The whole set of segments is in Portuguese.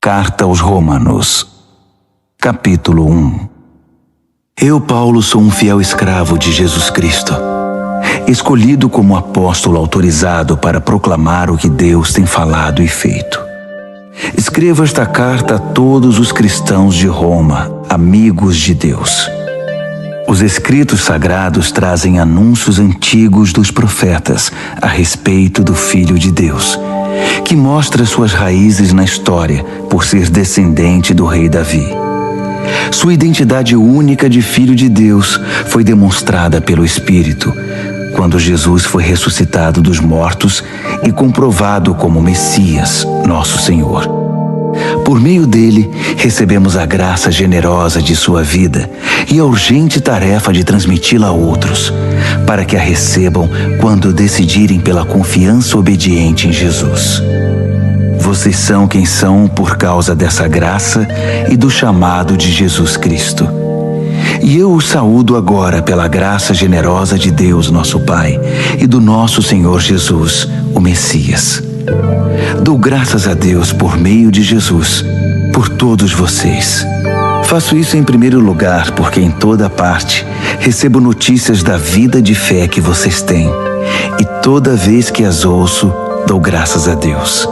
Carta aos Romanos, capítulo 1. Eu, Paulo, sou um fiel escravo de Jesus Cristo, escolhido como apóstolo autorizado para proclamar o que Deus tem falado e feito. Escrevo esta carta a todos os cristãos de Roma, amigos de Deus. Os escritos sagrados trazem anúncios antigos dos profetas a respeito do Filho de Deus, que mostra suas raízes na história por ser descendente do rei Davi. Sua identidade única de Filho de Deus foi demonstrada pelo Espírito, quando Jesus foi ressuscitado dos mortos e comprovado como Messias, nosso Senhor. Por meio dele, recebemos a graça generosa de sua vida e a urgente tarefa de transmiti-la a outros, para que a recebam quando decidirem pela confiança obediente em Jesus. Vocês são quem são por causa dessa graça e do chamado de Jesus Cristo. E eu os saúdo agora pela graça generosa de Deus, nosso Pai, e do nosso Senhor Jesus, o Messias. Dou graças a Deus por meio de Jesus, por todos vocês. Faço isso em primeiro lugar porque em toda parte recebo notícias da vida de fé que vocês têm, e toda vez que as ouço, dou graças a Deus.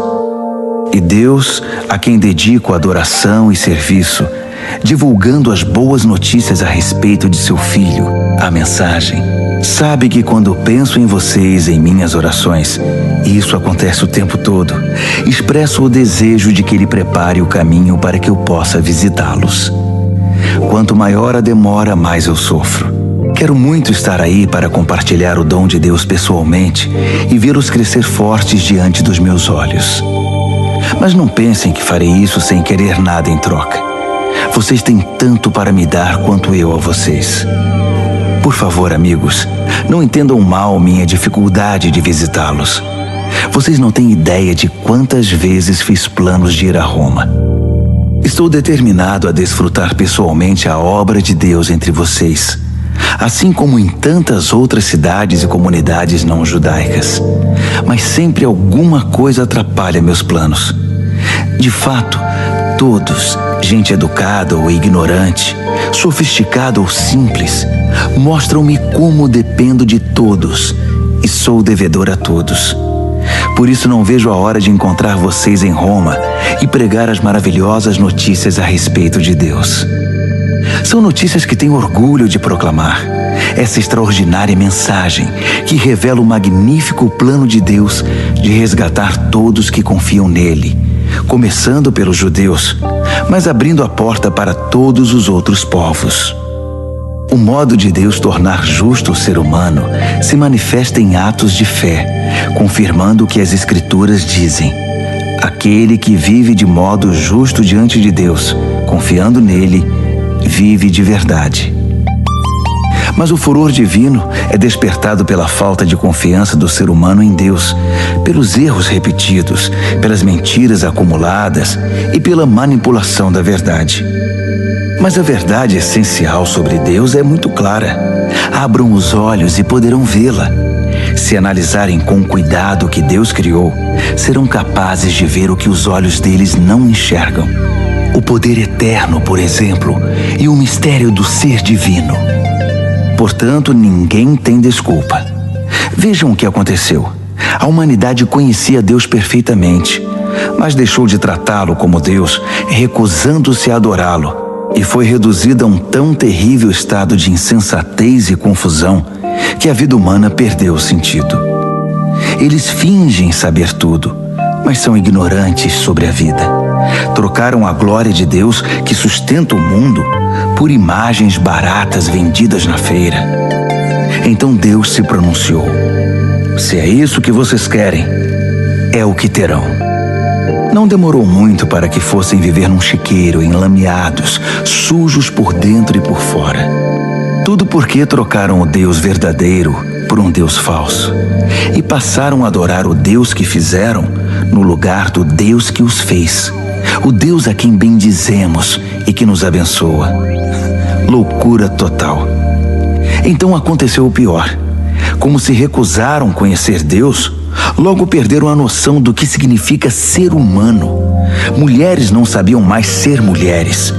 E Deus, a quem dedico adoração e serviço, divulgando as boas notícias a respeito de seu Filho, a mensagem, sabe que quando penso em vocês em minhas orações, e isso acontece o tempo todo, expresso o desejo de que Ele prepare o caminho para que eu possa visitá-los. Quanto maior a demora, mais eu sofro. Quero muito estar aí para compartilhar o dom de Deus pessoalmente e vê-los crescer fortes diante dos meus olhos. Mas não pensem que farei isso sem querer nada em troca. Vocês têm tanto para me dar quanto eu a vocês. Por favor, amigos, não entendam mal minha dificuldade de visitá-los. Vocês não têm ideia de quantas vezes fiz planos de ir a Roma. Estou determinado a desfrutar pessoalmente a obra de Deus entre vocês, assim como em tantas outras cidades e comunidades não judaicas. Mas sempre alguma coisa atrapalha meus planos. De fato, todos, gente educada ou ignorante, sofisticada ou simples, mostram-me como dependo de todos e sou devedor a todos. Por isso não vejo a hora de encontrar vocês em Roma e pregar as maravilhosas notícias a respeito de Deus. São notícias que tenho orgulho de proclamar. Essa extraordinária mensagem que revela o magnífico plano de Deus de resgatar todos que confiam nele, começando pelos judeus, mas abrindo a porta para todos os outros povos. O modo de Deus tornar justo o ser humano se manifesta em atos de fé, confirmando o que as Escrituras dizem. Aquele que vive de modo justo diante de Deus, confiando nele, vive de verdade. Mas o furor divino é despertado pela falta de confiança do ser humano em Deus, pelos erros repetidos, pelas mentiras acumuladas e pela manipulação da verdade. Mas a verdade essencial sobre Deus é muito clara. Abram os olhos e poderão vê-la. Se analisarem com cuidado o que Deus criou, serão capazes de ver o que os olhos deles não enxergam. O poder eterno, por exemplo, e o mistério do ser divino. Portanto, ninguém tem desculpa. Vejam o que aconteceu. A humanidade conhecia Deus perfeitamente, mas deixou de tratá-lo como Deus, recusando-se a adorá-lo, e foi reduzida a um tão terrível estado de insensatez e confusão que a vida humana perdeu o sentido. Eles fingem saber tudo, mas são ignorantes sobre a vida. Trocaram a glória de Deus que sustenta o mundo por imagens baratas vendidas na feira. Então Deus se pronunciou: se é isso que vocês querem, é o que terão. Não demorou muito para que fossem viver num chiqueiro, enlameados, sujos por dentro e por fora. Tudo porque trocaram o Deus verdadeiro por um Deus falso e passaram a adorar o Deus que fizeram no lugar do Deus que os fez, o Deus a quem bendizemos e que nos abençoa. Loucura total. Então aconteceu o pior. Como se recusaram conhecer Deus, Logo perderam a noção do que significa ser humano. Mulheres não sabiam mais ser mulheres.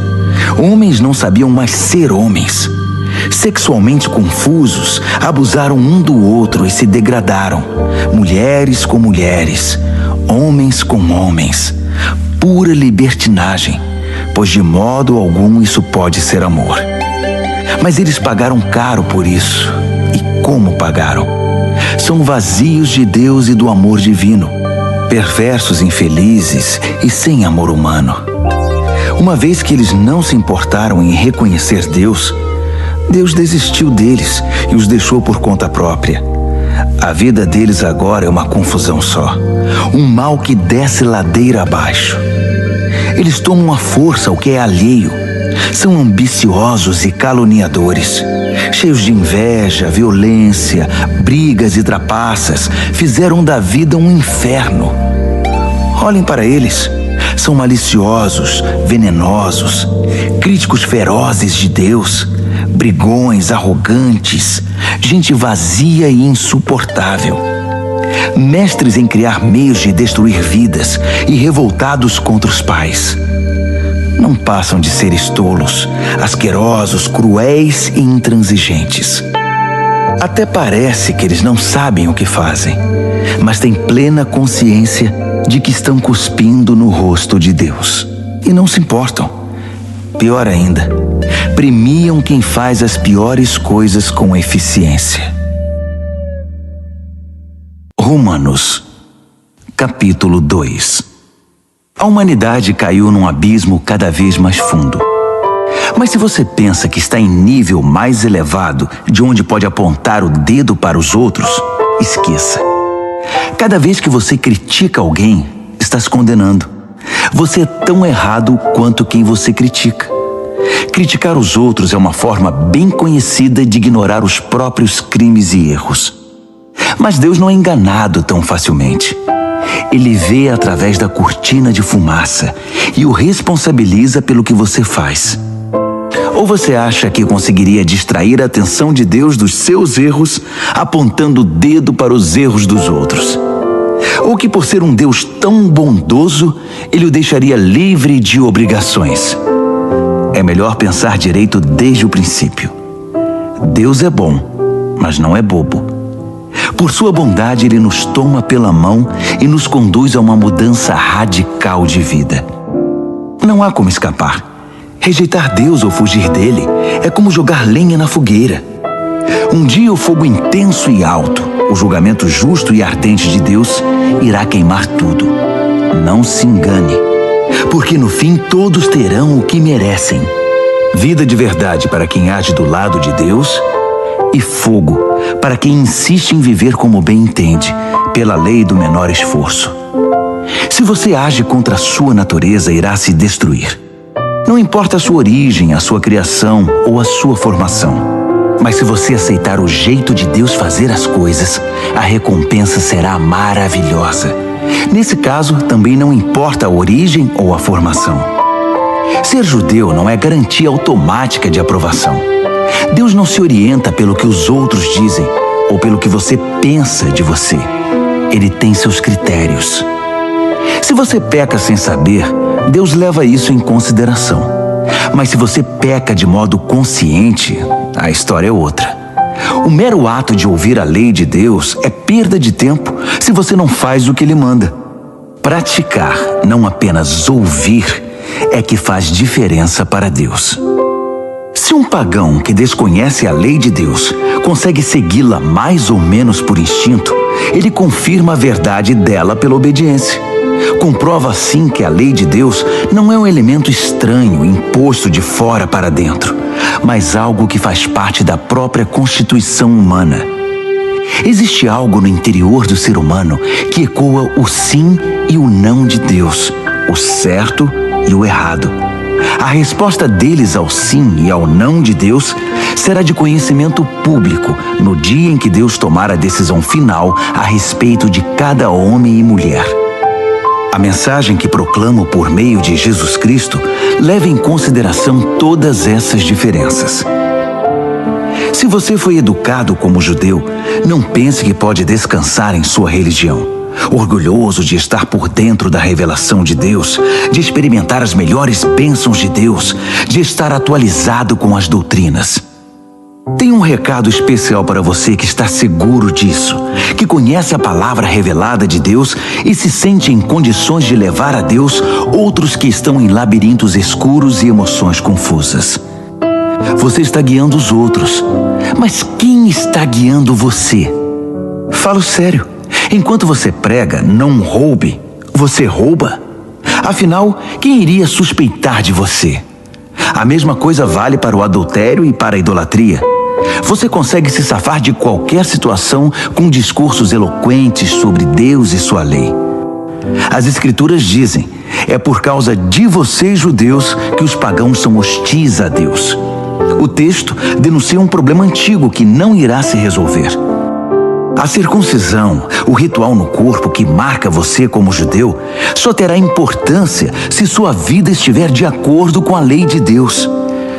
Homens não sabiam mais ser homens. Sexualmente confusos, abusaram um do outro e se degradaram. Mulheres com mulheres, homens com homens. Pura libertinagem, pois de modo algum isso pode ser amor. Mas eles pagaram caro por isso. E como pagaram? São vazios de Deus e do amor divino, perversos, infelizes e sem amor humano. Uma vez que eles não se importaram em reconhecer Deus, Deus desistiu deles e os deixou por conta própria. A vida deles agora é uma confusão só, um mal que desce ladeira abaixo. Eles tomam à força o que é alheio, são ambiciosos e caluniadores, cheios de inveja, violência, brigas e trapaças, fizeram da vida um inferno. Olhem para eles, são maliciosos, venenosos, críticos ferozes de Deus, brigões, arrogantes, gente vazia e insuportável. Mestres em criar meios de destruir vidas e revoltados contra os pais. Não passam de seres tolos, asquerosos, cruéis e intransigentes. Até parece que eles não sabem o que fazem, mas têm plena consciência de que estão cuspindo no rosto de Deus. E não se importam. Pior ainda, premiam quem faz as piores coisas com eficiência. Romanos, capítulo 2. A humanidade caiu num abismo cada vez mais fundo. Mas se você pensa que está em nível mais elevado, de onde pode apontar o dedo para os outros, esqueça. Cada vez que você critica alguém, está se condenando. Você é tão errado quanto quem você critica. Criticar os outros é uma forma bem conhecida de ignorar os próprios crimes e erros. Mas Deus não é enganado tão facilmente. Ele vê através da cortina de fumaça e o responsabiliza pelo que você faz. Ou você acha que conseguiria distrair a atenção de Deus dos seus erros, apontando o dedo para os erros dos outros? Ou que por ser um Deus tão bondoso, Ele o deixaria livre de obrigações? É melhor pensar direito desde o princípio. Deus é bom, mas não é bobo. Por sua bondade, Ele nos toma pela mão e nos conduz a uma mudança radical de vida. Não há como escapar. Rejeitar Deus ou fugir dele é como jogar lenha na fogueira. Um dia o fogo intenso e alto, o julgamento justo e ardente de Deus, irá queimar tudo. Não se engane, porque no fim todos terão o que merecem. Vida de verdade para quem age do lado de Deus e fogo para quem insiste em viver como bem entende, pela lei do menor esforço. Se você age contra a sua natureza, irá se destruir. Não importa a sua origem, a sua criação ou a sua formação. Mas se você aceitar o jeito de Deus fazer as coisas, a recompensa será maravilhosa. Nesse caso, também não importa a origem ou a formação. Ser judeu não é garantia automática de aprovação. Deus não se orienta pelo que os outros dizem ou pelo que você pensa de você. Ele tem seus critérios. Se você peca sem saber, Deus leva isso em consideração. Mas se você peca de modo consciente, a história é outra. O mero ato de ouvir a lei de Deus é perda de tempo se você não faz o que Ele manda. Praticar, não apenas ouvir, é que faz diferença para Deus. Se um pagão que desconhece a lei de Deus consegue segui-la mais ou menos por instinto, ele confirma a verdade dela pela obediência. Comprova assim que a lei de Deus não é um elemento estranho imposto de fora para dentro, mas algo que faz parte da própria constituição humana. Existe algo no interior do ser humano que ecoa o sim e o não de Deus, o certo e o errado. A resposta deles ao sim e ao não de Deus será de conhecimento público no dia em que Deus tomar a decisão final a respeito de cada homem e mulher. A mensagem que proclamo por meio de Jesus Cristo leva em consideração todas essas diferenças. Se você foi educado como judeu, não pense que pode descansar em sua religião, orgulhoso de estar por dentro da revelação de Deus, de experimentar as melhores bênçãos de Deus, de estar atualizado com as doutrinas. Tenho um recado especial para você que está seguro disso, que conhece a palavra revelada de Deus e se sente em condições de levar a Deus outros que estão em labirintos escuros e emoções confusas. Você está guiando os outros, mas quem está guiando você? Falo sério. Enquanto você prega, não roube, você rouba? Afinal, quem iria suspeitar de você? A mesma coisa vale para o adultério e para a idolatria. Você consegue se safar de qualquer situação com discursos eloquentes sobre Deus e sua lei. As Escrituras dizem, é por causa de vocês, judeus, que os pagãos são hostis a Deus. O texto denuncia um problema antigo que não irá se resolver. A circuncisão, o ritual no corpo que marca você como judeu, só terá importância se sua vida estiver de acordo com a lei de Deus.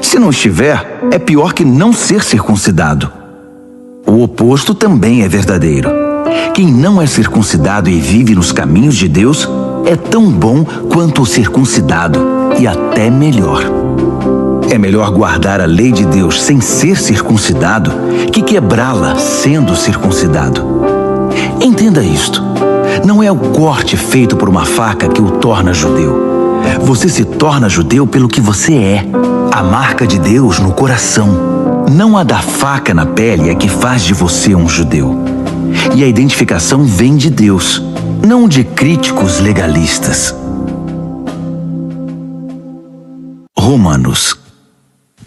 Se não estiver, é pior que não ser circuncidado. O oposto também é verdadeiro. Quem não é circuncidado e vive nos caminhos de Deus é tão bom quanto o circuncidado e até melhor. É melhor guardar a lei de Deus sem ser circuncidado que quebrá-la sendo circuncidado. Entenda isto. Não é o corte feito por uma faca que o torna judeu. Você se torna judeu pelo que você é. A marca de Deus no coração. Não a da faca na pele é que faz de você um judeu. E a identificação vem de Deus, não de críticos legalistas. Romanos,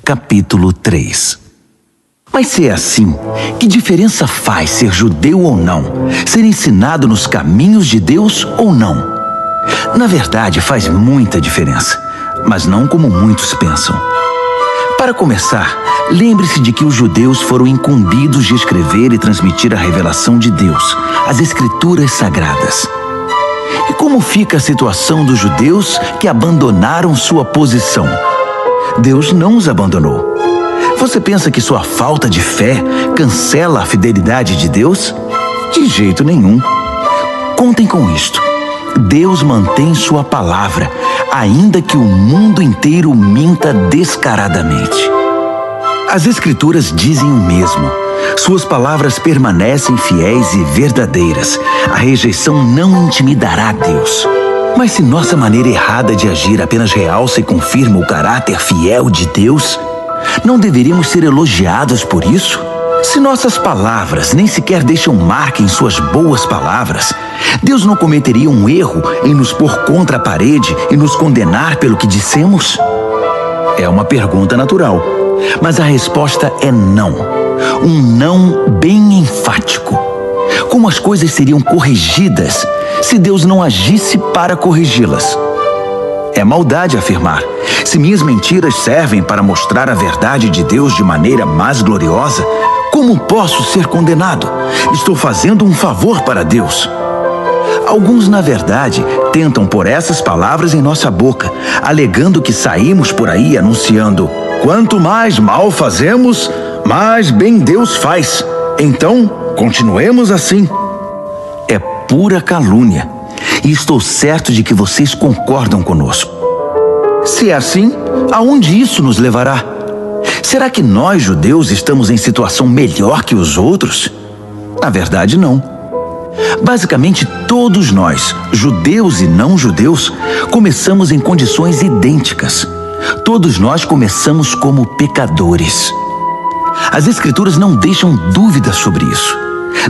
capítulo 3. Mas se é assim, que diferença faz ser judeu ou não? Ser ensinado nos caminhos de Deus ou não? Na verdade, faz muita diferença, mas não como muitos pensam. Para começar, lembre-se de que os judeus foram incumbidos de escrever e transmitir a revelação de Deus, as Escrituras Sagradas. E como fica a situação dos judeus que abandonaram sua posição? Deus não os abandonou. Você pensa que sua falta de fé cancela a fidelidade de Deus? De jeito nenhum. Contem com isto. Deus mantém sua palavra, ainda que o mundo inteiro minta descaradamente. As Escrituras dizem o mesmo. Suas palavras permanecem fiéis e verdadeiras. A rejeição não intimidará Deus. Mas se nossa maneira errada de agir apenas realça e confirma o caráter fiel de Deus, não deveríamos ser elogiados por isso? Se nossas palavras nem sequer deixam marca em suas boas palavras, Deus não cometeria um erro em nos pôr contra a parede e nos condenar pelo que dissemos? É uma pergunta natural, mas a resposta é não. Um não bem enfático. Como as coisas seriam corrigidas se Deus não agisse para corrigi-las? É maldade afirmar: se minhas mentiras servem para mostrar a verdade de Deus de maneira mais gloriosa, como posso ser condenado? Estou fazendo um favor para Deus. Alguns, na verdade, tentam pôr essas palavras em nossa boca, alegando que saímos por aí anunciando: quanto mais mal fazemos, mais bem Deus faz. Então, continuemos assim. É pura calúnia. E estou certo de que vocês concordam conosco. Se é assim, aonde isso nos levará? Será que nós, judeus, estamos em situação melhor que os outros? Na verdade, não. Basicamente, todos nós, judeus e não judeus, começamos em condições idênticas. Todos nós começamos como pecadores. As Escrituras não deixam dúvidas sobre isso.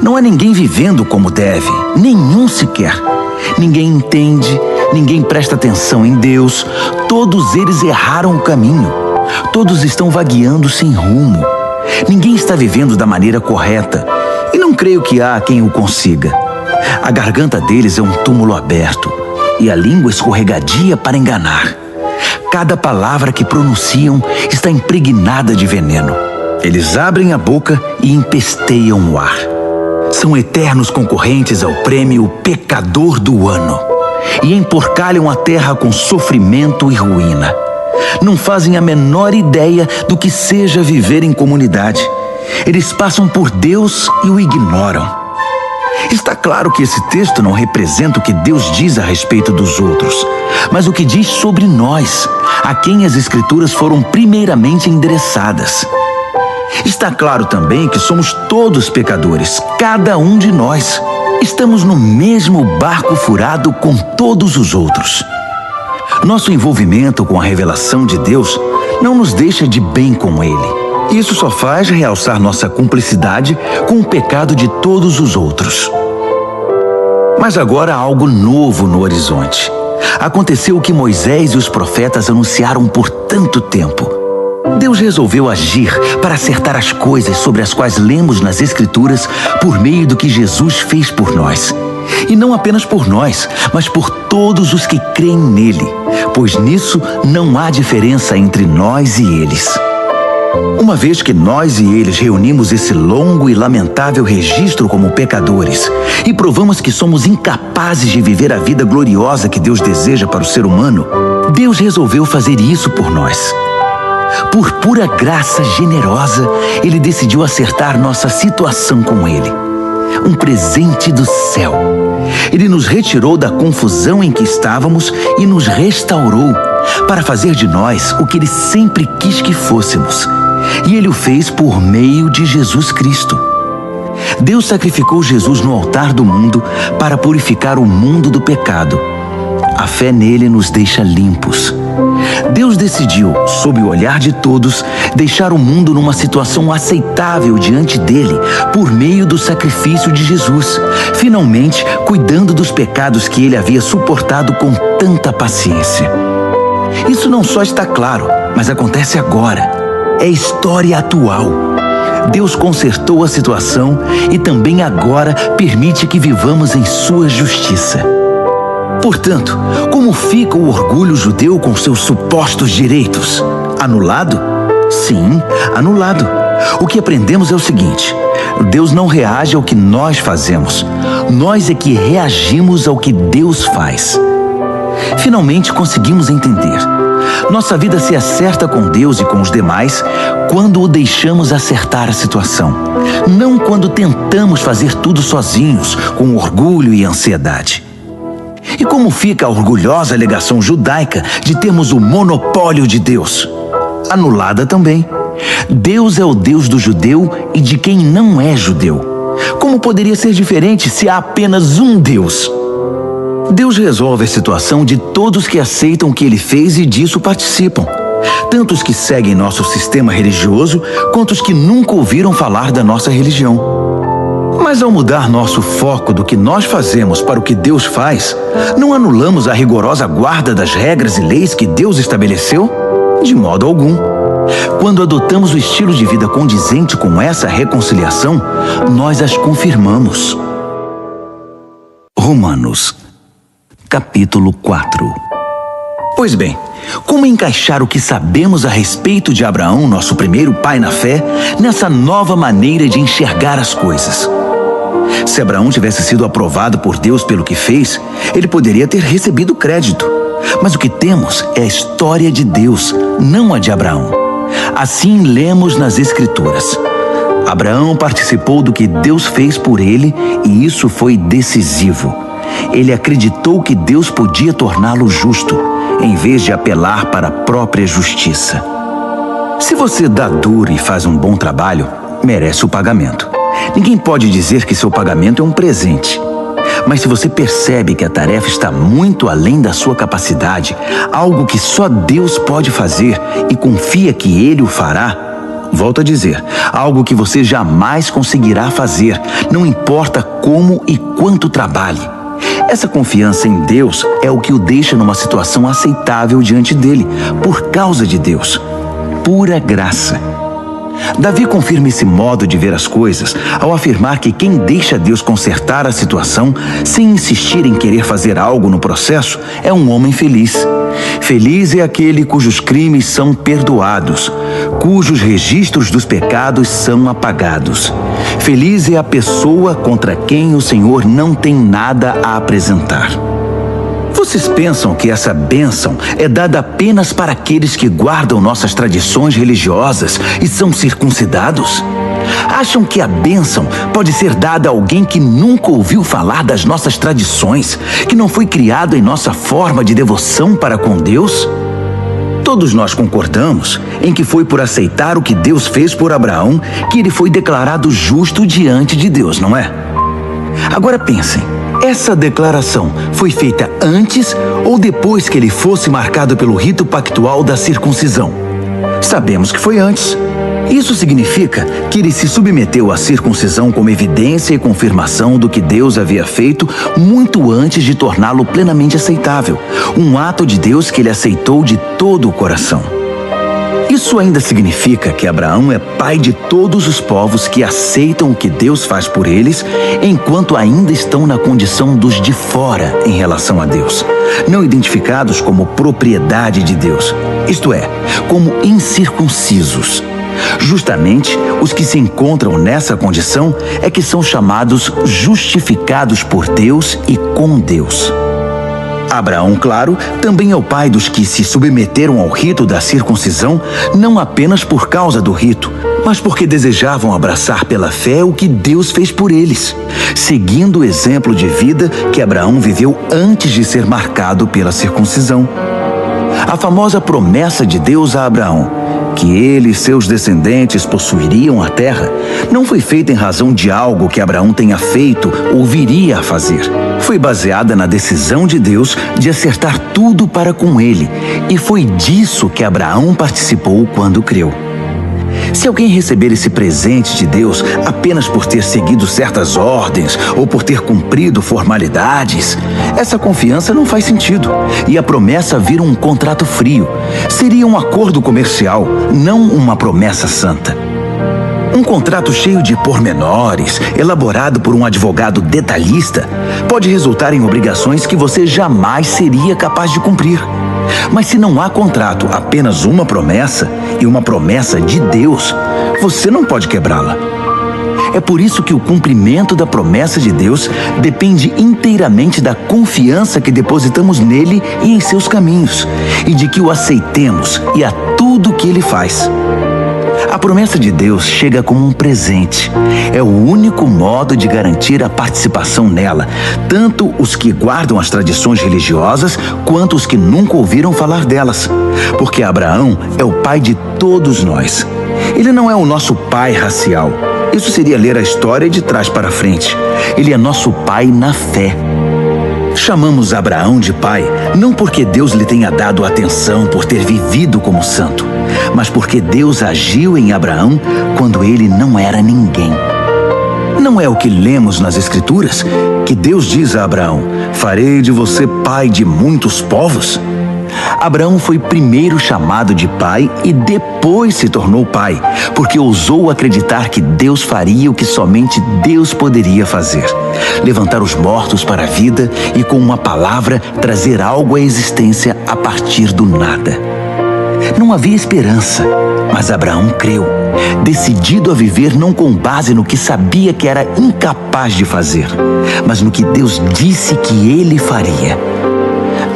Não há ninguém vivendo como deve, nenhum sequer. Ninguém entende, ninguém presta atenção em Deus. Todos eles erraram o caminho. Todos estão vagueando sem rumo. Ninguém está vivendo da maneira correta. E não creio que há quem o consiga. A garganta deles é um túmulo aberto e a língua escorregadia para enganar. Cada palavra que pronunciam está impregnada de veneno. Eles abrem a boca e empesteiam o ar. São eternos concorrentes ao prêmio Pecador do Ano e emporcalham a terra com sofrimento e ruína. Não fazem a menor ideia do que seja viver em comunidade Eles passam por Deus e o ignoram. Está claro que esse texto não representa o que Deus diz a respeito dos outros, mas o que diz sobre nós, a quem as Escrituras foram primeiramente endereçadas. Está claro também que somos todos pecadores, cada um de nós. Estamos no mesmo barco furado com todos os outros. Nosso envolvimento com a revelação de Deus não nos deixa de bem com Ele. Isso só faz realçar nossa cumplicidade com o pecado de todos os outros. Mas agora há algo novo no horizonte. Aconteceu o que Moisés e os profetas anunciaram por tanto tempo. Deus resolveu agir para acertar as coisas sobre as quais lemos nas Escrituras por meio do que Jesus fez por nós. E não apenas por nós, mas por todos os que creem nele, pois nisso não há diferença entre nós e eles. Uma vez que nós e eles reunimos esse longo e lamentável registro como pecadores e provamos que somos incapazes de viver a vida gloriosa que Deus deseja para o ser humano, Deus resolveu fazer isso por nós. Por pura graça generosa, Ele decidiu acertar nossa situação com Ele. Um presente do céu. Ele nos retirou da confusão em que estávamos e nos restaurou para fazer de nós o que Ele sempre quis que fôssemos. E Ele o fez por meio de Jesus Cristo. Deus sacrificou Jesus no altar do mundo para purificar o mundo do pecado. A fé nele nos deixa limpos. Deus decidiu, sob o olhar de todos, deixar o mundo numa situação aceitável diante dele por meio do sacrifício de Jesus, finalmente cuidando dos pecados que ele havia suportado com tanta paciência. Isso não só está claro, mas acontece agora. É história atual. Deus consertou a situação e também agora permite que vivamos em sua justiça. Portanto, como fica o orgulho judeu com seus supostos direitos? Anulado? Sim, anulado. O que aprendemos é o seguinte: Deus não reage ao que nós fazemos. Nós é que reagimos ao que Deus faz. Finalmente conseguimos entender. Nossa vida se acerta com Deus e com os demais quando o deixamos acertar a situação, não quando tentamos fazer tudo sozinhos, com orgulho e ansiedade. E como fica a orgulhosa alegação judaica de termos o monopólio de Deus? Anulada também. Deus é o Deus do judeu e de quem não é judeu. Como poderia ser diferente se há apenas um Deus? Deus resolve a situação de todos que aceitam o que Ele fez e disso participam. Tanto os que seguem nosso sistema religioso, quanto os que nunca ouviram falar da nossa religião. Mas ao mudar nosso foco do que nós fazemos para o que Deus faz, não anulamos a rigorosa guarda das regras e leis que Deus estabeleceu? De modo algum. Quando adotamos o estilo de vida condizente com essa reconciliação, nós as confirmamos. Romanos, capítulo 4. Pois bem, como encaixar o que sabemos a respeito de Abraão, nosso primeiro pai na fé, nessa nova maneira de enxergar as coisas? Se Abraão tivesse sido aprovado por Deus pelo que fez, ele poderia ter recebido crédito. Mas o que temos é a história de Deus, não a de Abraão. Assim lemos nas Escrituras. Abraão participou do que Deus fez por ele e isso foi decisivo. Ele acreditou que Deus podia torná-lo justo, em vez de apelar para a própria justiça. Se você dá duro e faz um bom trabalho, merece o pagamento. Ninguém pode dizer que seu pagamento é um presente. Mas se você percebe que a tarefa está muito além da sua capacidade, algo que só Deus pode fazer e confia que Ele o fará, volto a dizer, algo que você jamais conseguirá fazer, não importa como e quanto trabalhe. Essa confiança em Deus é o que o deixa numa situação aceitável diante dele, por causa de Deus. Pura graça. Davi confirma esse modo de ver as coisas ao afirmar que quem deixa Deus consertar a situação sem insistir em querer fazer algo no processo é um homem feliz. Feliz é aquele cujos crimes são perdoados, cujos registros dos pecados são apagados. Feliz é a pessoa contra quem o Senhor não tem nada a apresentar. Vocês pensam que essa bênção é dada apenas para aqueles que guardam nossas tradições religiosas e são circuncidados? Acham que a bênção pode ser dada a alguém que nunca ouviu falar das nossas tradições, que não foi criado em nossa forma de devoção para com Deus? Todos nós concordamos em que foi por aceitar o que Deus fez por Abraão que ele foi declarado justo diante de Deus, não é? Agora pensem, essa declaração foi feita antes ou depois que ele fosse marcado pelo rito pactual da circuncisão? Sabemos que foi antes. Isso significa que ele se submeteu à circuncisão como evidência e confirmação do que Deus havia feito muito antes de torná-lo plenamente aceitável. Um ato de Deus que ele aceitou de todo o coração. Isso ainda significa que Abraão é pai de todos os povos que aceitam o que Deus faz por eles, enquanto ainda estão na condição dos de fora em relação a Deus, não identificados como propriedade de Deus, isto é, como incircuncisos. Justamente os que se encontram nessa condição é que são chamados justificados por Deus e com Deus. Abraão, claro, também é o pai dos que se submeteram ao rito da circuncisão, não apenas por causa do rito, mas porque desejavam abraçar pela fé o que Deus fez por eles, seguindo o exemplo de vida que Abraão viveu antes de ser marcado pela circuncisão. A famosa promessa de Deus a Abraão, que ele e seus descendentes possuiriam a terra, não foi feita em razão de algo que Abraão tenha feito ou viria a fazer. Foi baseada na decisão de Deus de acertar tudo para com ele, e foi disso que Abraão participou quando creu. Se alguém receber esse presente de Deus apenas por ter seguido certas ordens ou por ter cumprido formalidades, essa confiança não faz sentido e a promessa vira um contrato frio. Seria um acordo comercial, não uma promessa santa. Um contrato cheio de pormenores, elaborado por um advogado detalhista, pode resultar em obrigações que você jamais seria capaz de cumprir. Mas se não há contrato, apenas uma promessa, e uma promessa de Deus, você não pode quebrá-la. É por isso que o cumprimento da promessa de Deus depende inteiramente da confiança que depositamos nele e em seus caminhos, e de que o aceitemos e a tudo que ele faz. A promessa de Deus chega como um presente. É o único modo de garantir a participação nela, tanto os que guardam as tradições religiosas, quanto os que nunca ouviram falar delas. Porque Abraão é o pai de todos nós. Ele não é o nosso pai racial. Isso seria ler a história de trás para frente. Ele é nosso pai na fé. Chamamos Abraão de pai, não porque Deus lhe tenha dado atenção por ter vivido como santo, mas porque Deus agiu em Abraão quando ele não era ninguém. Não é o que lemos nas Escrituras, que Deus diz a Abraão: farei de você pai de muitos povos? Abraão foi primeiro chamado de pai e depois se tornou pai, porque ousou acreditar que Deus faria o que somente Deus poderia fazer: levantar os mortos para a vida e com uma palavra trazer algo à existência a partir do nada. Não havia esperança, mas Abraão creu, decidido a viver não com base no que sabia que era incapaz de fazer, mas no que Deus disse que ele faria.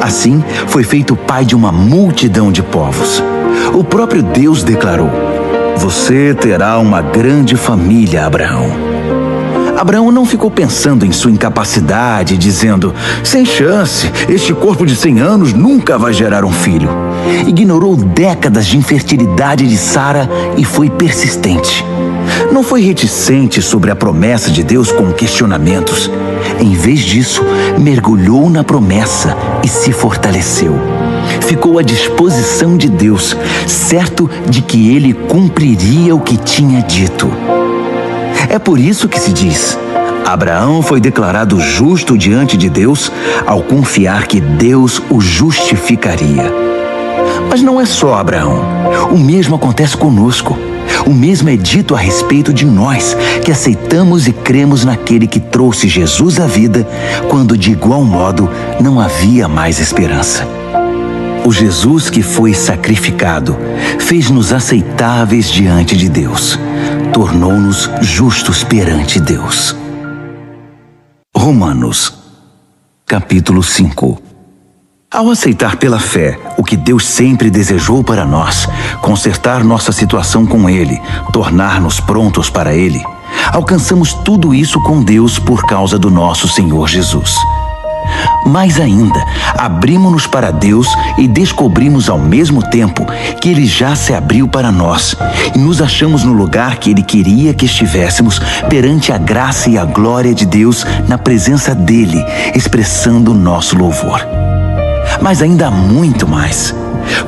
Assim, foi feito pai de uma multidão de povos. O próprio Deus declarou: você terá uma grande família, Abraão. Abraão não ficou pensando em sua incapacidade, dizendo: sem chance, este corpo de 100 anos nunca vai gerar um filho. Ignorou décadas de infertilidade de Sara e foi persistente. Não foi reticente sobre a promessa de Deus com questionamentos. Em vez disso, mergulhou na promessa e se fortaleceu. Ficou à disposição de Deus, certo de que ele cumpriria o que tinha dito. É por isso que se diz: Abraão foi declarado justo diante de Deus ao confiar que Deus o justificaria. Mas não é só Abraão. O mesmo acontece conosco. O mesmo é dito a respeito de nós, que aceitamos e cremos naquele que trouxe Jesus à vida, quando de igual modo não havia mais esperança. O Jesus que foi sacrificado fez-nos aceitáveis diante de Deus, tornou-nos justos perante Deus. Romanos, capítulo 5. Ao aceitar pela fé o que Deus sempre desejou para nós, consertar nossa situação com Ele, tornar-nos prontos para Ele, alcançamos tudo isso com Deus por causa do nosso Senhor Jesus. Mais ainda, abrimos-nos para Deus e descobrimos ao mesmo tempo que Ele já se abriu para nós e nos achamos no lugar que Ele queria que estivéssemos perante a graça e a glória de Deus na presença dEle, expressando o nosso louvor. Mas ainda há muito mais.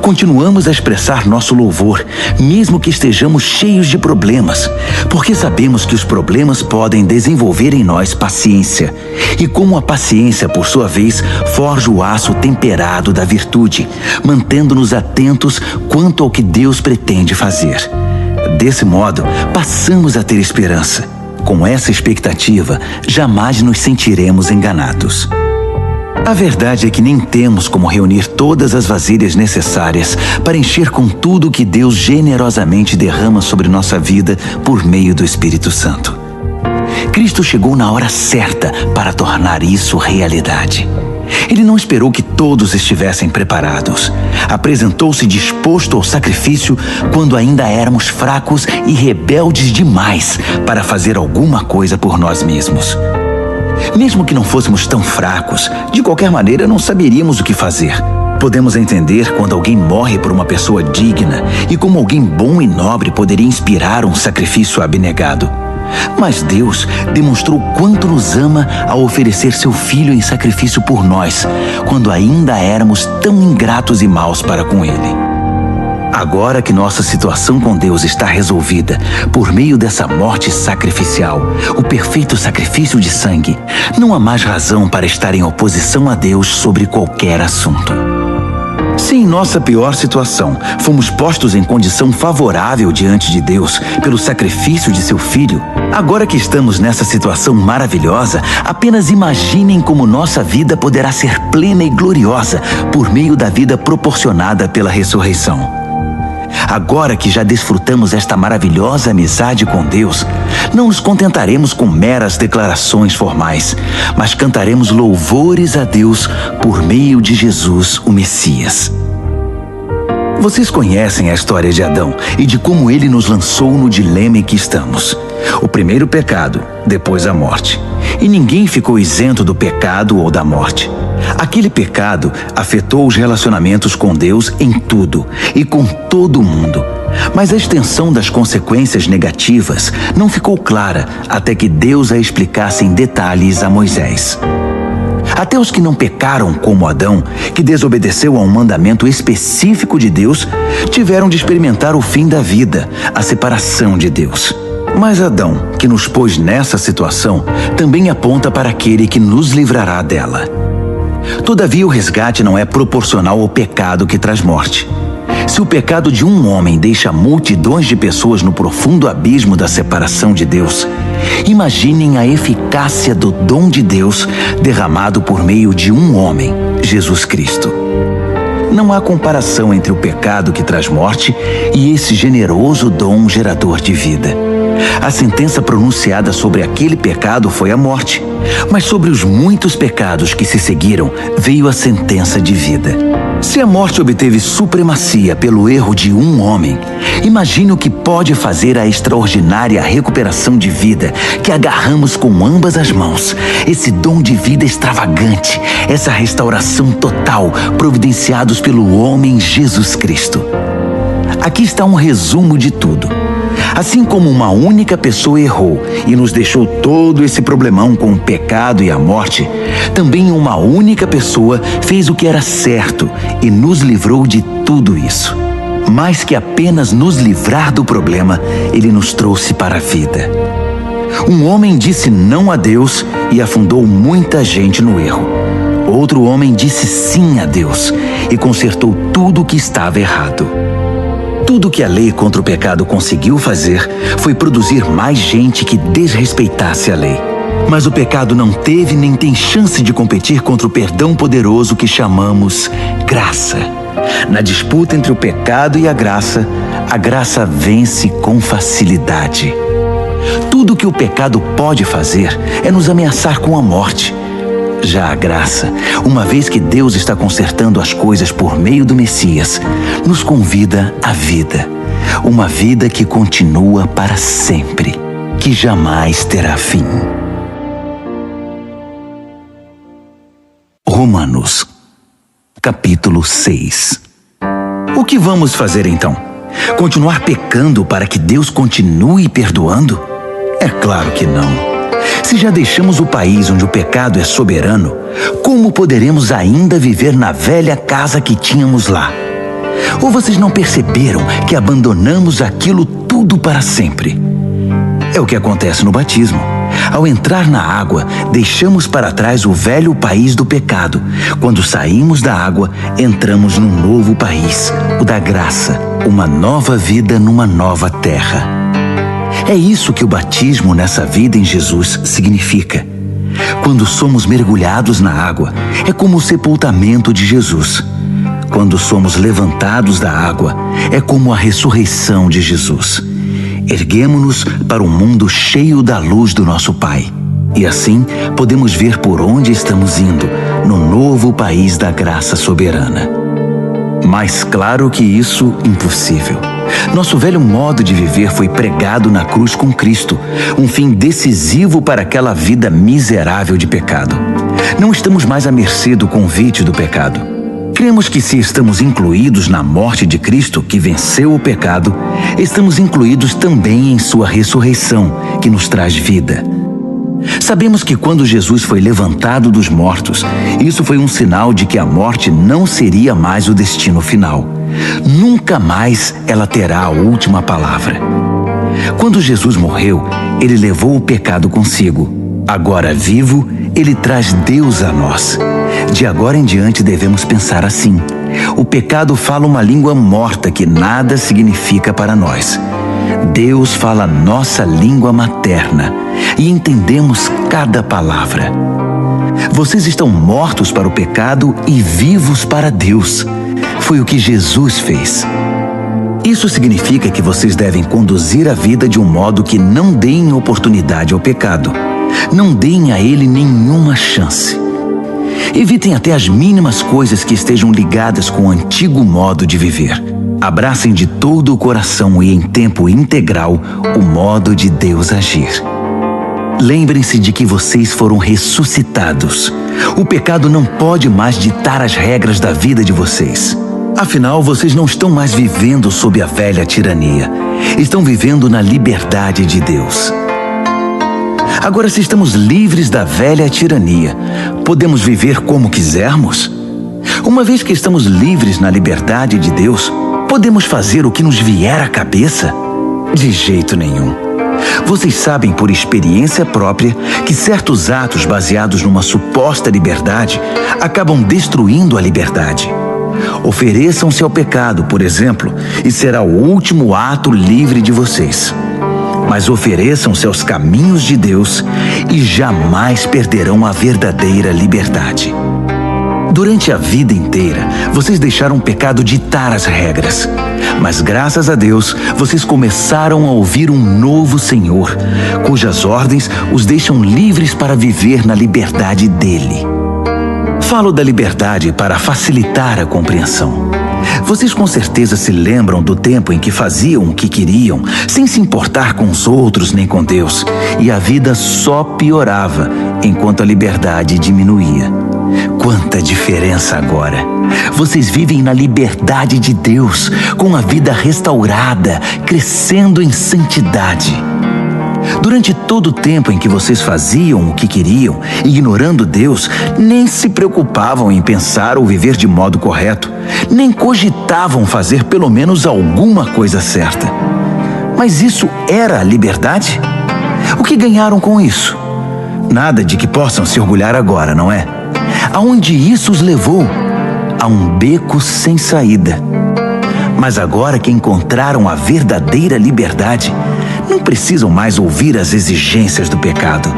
Continuamos a expressar nosso louvor, mesmo que estejamos cheios de problemas, porque sabemos que os problemas podem desenvolver em nós paciência. E como a paciência, por sua vez, forja o aço temperado da virtude, mantendo-nos atentos quanto ao que Deus pretende fazer. Desse modo, passamos a ter esperança. Com essa expectativa, jamais nos sentiremos enganados. A verdade é que nem temos como reunir todas as vasilhas necessárias para encher com tudo o que Deus generosamente derrama sobre nossa vida por meio do Espírito Santo. Cristo chegou na hora certa para tornar isso realidade. Ele não esperou que todos estivessem preparados. Apresentou-se disposto ao sacrifício quando ainda éramos fracos e rebeldes demais para fazer alguma coisa por nós mesmos. Mesmo que não fôssemos tão fracos, de qualquer maneira não saberíamos o que fazer. Podemos entender quando alguém morre por uma pessoa digna e como alguém bom e nobre poderia inspirar um sacrifício abnegado. Mas Deus demonstrou quanto nos ama ao oferecer seu Filho em sacrifício por nós, quando ainda éramos tão ingratos e maus para com Ele. Agora que nossa situação com Deus está resolvida por meio dessa morte sacrificial, o perfeito sacrifício de sangue, não há mais razão para estar em oposição a Deus sobre qualquer assunto. Se em nossa pior situação fomos postos em condição favorável diante de Deus pelo sacrifício de seu Filho, agora que estamos nessa situação maravilhosa, apenas imaginem como nossa vida poderá ser plena e gloriosa por meio da vida proporcionada pela ressurreição. Agora que já desfrutamos esta maravilhosa amizade com Deus, não nos contentaremos com meras declarações formais, mas cantaremos louvores a Deus por meio de Jesus, o Messias. Vocês conhecem a história de Adão e de como ele nos lançou no dilema em que estamos. O primeiro pecado, depois a morte. E ninguém ficou isento do pecado ou da morte. Aquele pecado afetou os relacionamentos com Deus em tudo e com todo mundo. Mas a extensão das consequências negativas não ficou clara até que Deus a explicasse em detalhes a Moisés. Até os que não pecaram como Adão, que desobedeceu a um mandamento específico de Deus, tiveram de experimentar o fim da vida, a separação de Deus. Mas Adão, que nos pôs nessa situação, também aponta para aquele que nos livrará dela. Todavia, o resgate não é proporcional ao pecado que traz morte. Se o pecado de um homem deixa multidões de pessoas no profundo abismo da separação de Deus, imaginem a eficácia do dom de Deus derramado por meio de um homem, Jesus Cristo. Não há comparação entre o pecado que traz morte e esse generoso dom gerador de vida. A sentença pronunciada sobre aquele pecado foi a morte, mas sobre os muitos pecados que se seguiram veio a sentença de vida. Se a morte obteve supremacia pelo erro de um homem, imagine o que pode fazer a extraordinária recuperação de vida que agarramos com ambas as mãos, esse dom de vida extravagante, essa restauração total providenciados pelo homem Jesus Cristo. Aqui está um resumo de tudo. Assim como uma única pessoa errou e nos deixou todo esse problemão com o pecado e a morte, também uma única pessoa fez o que era certo e nos livrou de tudo isso. Mais que apenas nos livrar do problema, ele nos trouxe para a vida. Um homem disse não a Deus e afundou muita gente no erro. Outro homem disse sim a Deus e consertou tudo o que estava errado. Tudo que a lei contra o pecado conseguiu fazer foi produzir mais gente que desrespeitasse a lei. Mas o pecado não teve nem tem chance de competir contra o perdão poderoso que chamamos graça. Na disputa entre o pecado e a graça vence com facilidade. Tudo que o pecado pode fazer é nos ameaçar com a morte. Já a graça, uma vez que Deus está consertando as coisas por meio do Messias, nos convida à vida. Uma vida que continua para sempre, que jamais terá fim. Romanos, capítulo 6. O que vamos fazer então? Continuar pecando para que Deus continue perdoando? É claro que não. Se já deixamos o país onde o pecado é soberano, como poderemos ainda viver na velha casa que tínhamos lá? Ou vocês não perceberam que abandonamos aquilo tudo para sempre? É o que acontece no batismo. Ao entrar na água, deixamos para trás o velho país do pecado. Quando saímos da água, entramos num novo país, o da graça, uma nova vida numa nova terra. É isso que o batismo nessa vida em Jesus significa. Quando somos mergulhados na água, é como o sepultamento de Jesus. Quando somos levantados da água, é como a ressurreição de Jesus. Erguemo-nos para um mundo cheio da luz do nosso Pai. E assim podemos ver por onde estamos indo, no novo país da graça soberana. Mas claro que isso é impossível. Nosso velho modo de viver foi pregado na cruz com Cristo, um fim decisivo para aquela vida miserável de pecado. Não estamos mais à mercê do convite do pecado. Cremos que se estamos incluídos na morte de Cristo, que venceu o pecado, estamos incluídos também em sua ressurreição, que nos traz vida. Sabemos que quando Jesus foi levantado dos mortos, isso foi um sinal de que a morte não seria mais o destino final. Nunca mais ela terá a última palavra. Quando Jesus morreu, ele levou o pecado consigo. Agora vivo, ele traz Deus a nós. De agora em diante devemos pensar assim: o pecado fala uma língua morta que nada significa para nós. Deus fala nossa língua materna e entendemos cada palavra. Vocês estão mortos para o pecado e vivos para Deus. Foi o que Jesus fez. Isso significa que vocês devem conduzir a vida de um modo que não deem oportunidade ao pecado. Não deem a ele nenhuma chance. Evitem até as mínimas coisas que estejam ligadas com o antigo modo de viver. Abracem de todo o coração e em tempo integral o modo de Deus agir. Lembrem-se de que vocês foram ressuscitados. O pecado não pode mais ditar as regras da vida de vocês. Afinal, vocês não estão mais vivendo sob a velha tirania. Estão vivendo na liberdade de Deus. Agora, se estamos livres da velha tirania, podemos viver como quisermos? Uma vez que estamos livres na liberdade de Deus, podemos fazer o que nos vier à cabeça? De jeito nenhum. Vocês sabem por experiência própria que certos atos baseados numa suposta liberdade acabam destruindo a liberdade. Ofereçam-se ao pecado, por exemplo, e será o último ato livre de vocês. Mas ofereçam-se aos caminhos de Deus e jamais perderão a verdadeira liberdade. Durante a vida inteira, vocês deixaram o pecado ditar as regras. Mas graças a Deus, vocês começaram a ouvir um novo Senhor, cujas ordens os deixam livres para viver na liberdade dele. Falo da liberdade para facilitar a compreensão. Vocês com certeza se lembram do tempo em que faziam o que queriam, sem se importar com os outros nem com Deus, e a vida só piorava enquanto a liberdade diminuía. Quanta diferença agora! Vocês vivem na liberdade de Deus, com a vida restaurada, crescendo em santidade. Durante todo o tempo em que vocês faziam o que queriam, ignorando Deus, nem se preocupavam em pensar ou viver de modo correto, nem cogitavam fazer pelo menos alguma coisa certa. Mas isso era a liberdade? O que ganharam com isso? Nada de que possam se orgulhar agora, não é? Aonde isso os levou? A um beco sem saída. Mas agora que encontraram a verdadeira liberdade, não precisam mais ouvir as exigências do pecado.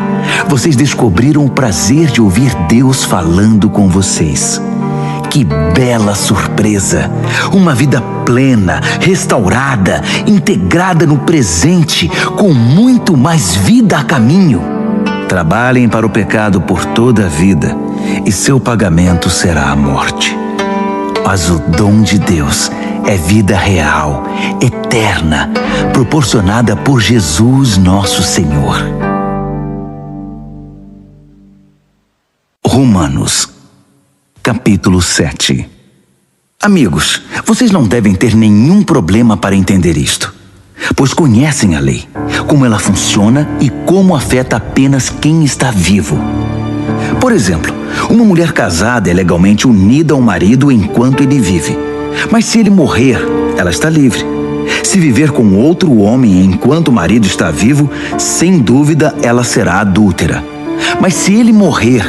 Vocês descobriram o prazer de ouvir Deus falando com vocês. Que bela surpresa! Uma vida plena, restaurada, integrada no presente, com muito mais vida a caminho. Trabalhem para o pecado por toda a vida e seu pagamento será a morte. Mas o dom de Deus é vida real, eterna, proporcionada por Jesus nosso Senhor. Romanos, capítulo 7. Amigos, vocês não devem ter nenhum problema para entender isto, pois conhecem a lei, como ela funciona e como afeta apenas quem está vivo. Por exemplo, uma mulher casada é legalmente unida ao marido enquanto ele vive, mas se ele morrer, ela está livre. Se viver com outro homem enquanto o marido está vivo, sem dúvida ela será adúltera. Mas se ele morrer,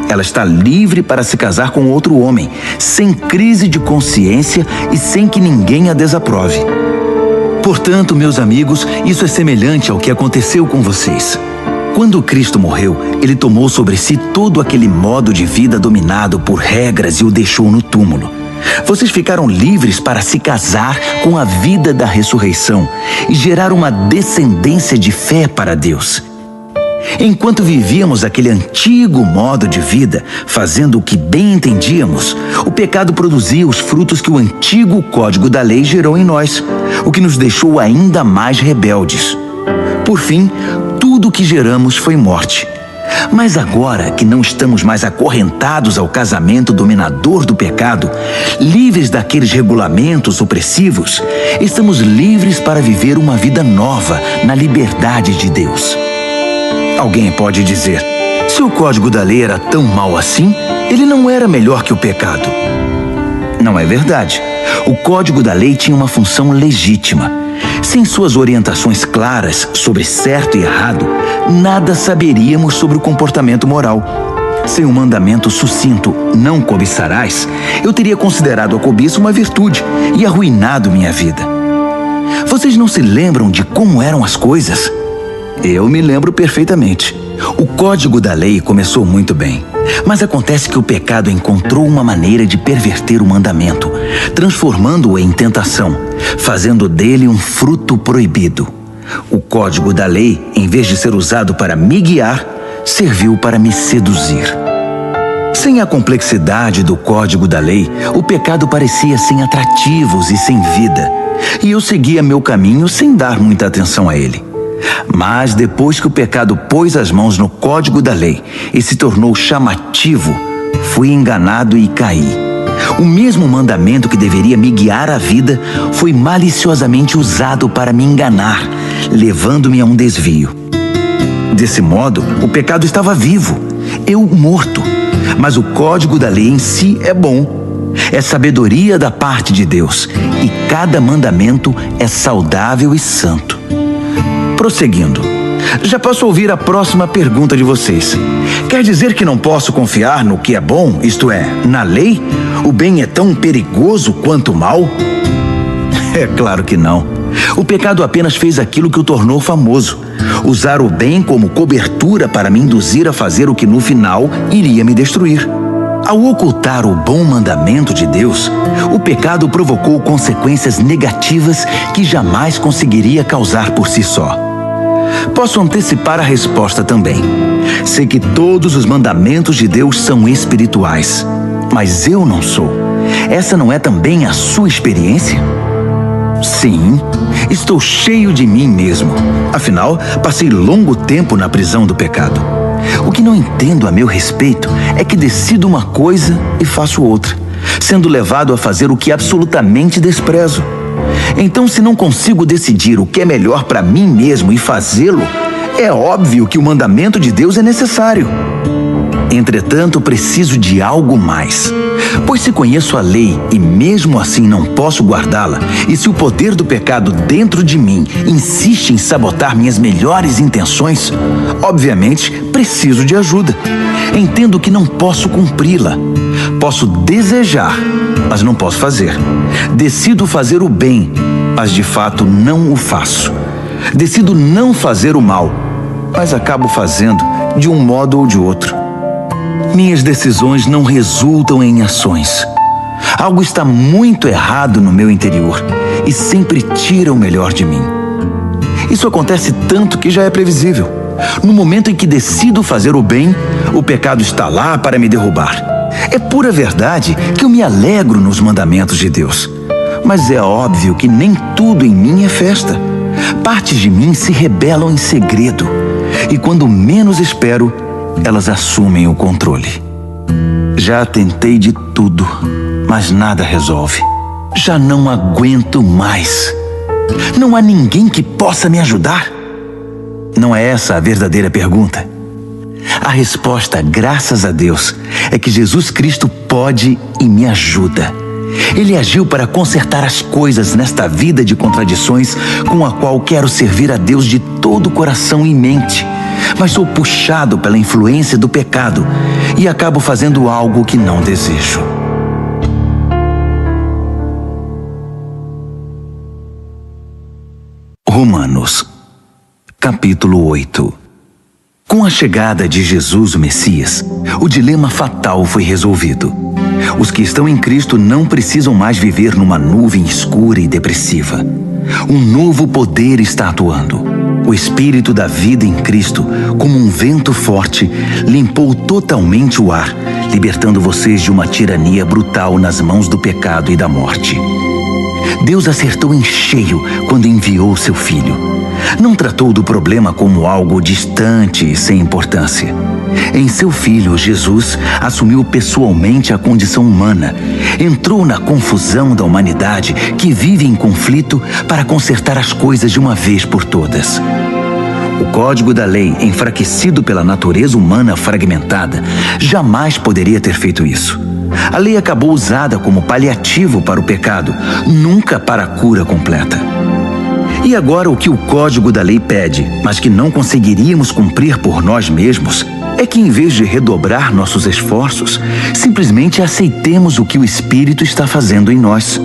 ela está livre para se casar com outro homem, sem crise de consciência e sem que ninguém a desaprove. Portanto, meus amigos, isso é semelhante ao que aconteceu com vocês. Quando Cristo morreu, ele tomou sobre si todo aquele modo de vida dominado por regras e o deixou no túmulo. Vocês ficaram livres para se casar com a vida da ressurreição e gerar uma descendência de fé para Deus. Enquanto vivíamos aquele antigo modo de vida, fazendo o que bem entendíamos, o pecado produzia os frutos que o antigo código da lei gerou em nós, o que nos deixou ainda mais rebeldes. Por fim, tudo o que geramos foi morte. Mas agora que não estamos mais acorrentados ao casamento dominador do pecado, livres daqueles regulamentos opressivos, estamos livres para viver uma vida nova na liberdade de Deus. Alguém pode dizer, se o código da lei era tão mau assim, ele não era melhor que o pecado. Não é verdade. O código da lei tinha uma função legítima. Sem suas orientações claras sobre certo e errado, nada saberíamos sobre o comportamento moral. Sem um mandamento sucinto, não cobiçarás, eu teria considerado a cobiça uma virtude e arruinado minha vida. Vocês não se lembram de como eram as coisas? Eu me lembro perfeitamente. O código da lei começou muito bem, mas acontece que o pecado encontrou uma maneira de perverter o mandamento, transformando-o em tentação, fazendo dele um fruto proibido. O código da lei, em vez de ser usado para me guiar, serviu para me seduzir. Sem a complexidade do código da lei, o pecado parecia sem atrativos e sem vida, e eu seguia meu caminho sem dar muita atenção a ele. Mas depois que o pecado pôs as mãos no código da lei e se tornou chamativo, fui enganado e caí. O mesmo mandamento que deveria me guiar à vida foi maliciosamente usado para me enganar, levando-me a um desvio. Desse modo, o pecado estava vivo, eu morto, mas o código da lei em si é bom. É sabedoria da parte de Deus e cada mandamento é saudável e santo. Prosseguindo, já posso ouvir a próxima pergunta de vocês. Quer dizer que não posso confiar no que é bom, isto é, na lei? O bem é tão perigoso quanto o mal? É claro que não. O pecado apenas fez aquilo que o tornou famoso: usar o bem como cobertura para me induzir a fazer o que no final iria me destruir. Ao ocultar o bom mandamento de Deus, o pecado provocou consequências negativas que jamais conseguiria causar por si só. Posso antecipar a resposta também. Sei que todos os mandamentos de Deus são espirituais, mas eu não sou. Essa não é também a sua experiência? Sim, estou cheio de mim mesmo. Afinal, passei longo tempo na prisão do pecado. O que não entendo a meu respeito é que decido uma coisa e faço outra, sendo levado a fazer o que absolutamente desprezo. Então, se não consigo decidir o que é melhor para mim mesmo e fazê-lo, é óbvio que o mandamento de Deus é necessário. Entretanto, preciso de algo mais. Pois se conheço a lei e mesmo assim não posso guardá-la, e se o poder do pecado dentro de mim insiste em sabotar minhas melhores intenções, obviamente preciso de ajuda. Entendo que não posso cumpri-la. Posso desejar, mas não posso fazer. Decido fazer o bem, mas de fato não o faço. Decido não fazer o mal, mas acabo fazendo de um modo ou de outro. Minhas decisões não resultam em ações. Algo está muito errado no meu interior e sempre tira o melhor de mim. Isso acontece tanto que já é previsível. No momento em que decido fazer o bem, o pecado está lá para me derrubar. É pura verdade que eu me alegro nos mandamentos de Deus. Mas é óbvio que nem tudo em mim é festa. Partes de mim se rebelam em segredo. E quando menos espero, elas assumem o controle. Já tentei de tudo, mas nada resolve. Já não aguento mais. Não há ninguém que possa me ajudar? Não é essa a verdadeira pergunta? A resposta, graças a Deus, é que Jesus Cristo pode e me ajuda. Ele agiu para consertar as coisas nesta vida de contradições com a qual quero servir a Deus de todo o coração e mente, mas sou puxado pela influência do pecado e acabo fazendo algo que não desejo. Romanos, capítulo 8. Com a chegada de Jesus, o Messias, o dilema fatal foi resolvido. Os que estão em Cristo não precisam mais viver numa nuvem escura e depressiva. Um novo poder está atuando. O Espírito da vida em Cristo, como um vento forte, limpou totalmente o ar, libertando vocês de uma tirania brutal nas mãos do pecado e da morte. Deus acertou em cheio quando enviou seu Filho. Não tratou do problema como algo distante e sem importância. Em seu Filho, Jesus assumiu pessoalmente a condição humana, entrou na confusão da humanidade que vive em conflito para consertar as coisas de uma vez por todas. O código da lei, enfraquecido pela natureza humana fragmentada, jamais poderia ter feito isso. A lei acabou usada como paliativo para o pecado, nunca para a cura completa. E agora o que o código da lei pede, mas que não conseguiríamos cumprir por nós mesmos, é que em vez de redobrar nossos esforços, simplesmente aceitemos o que o Espírito está fazendo em nós.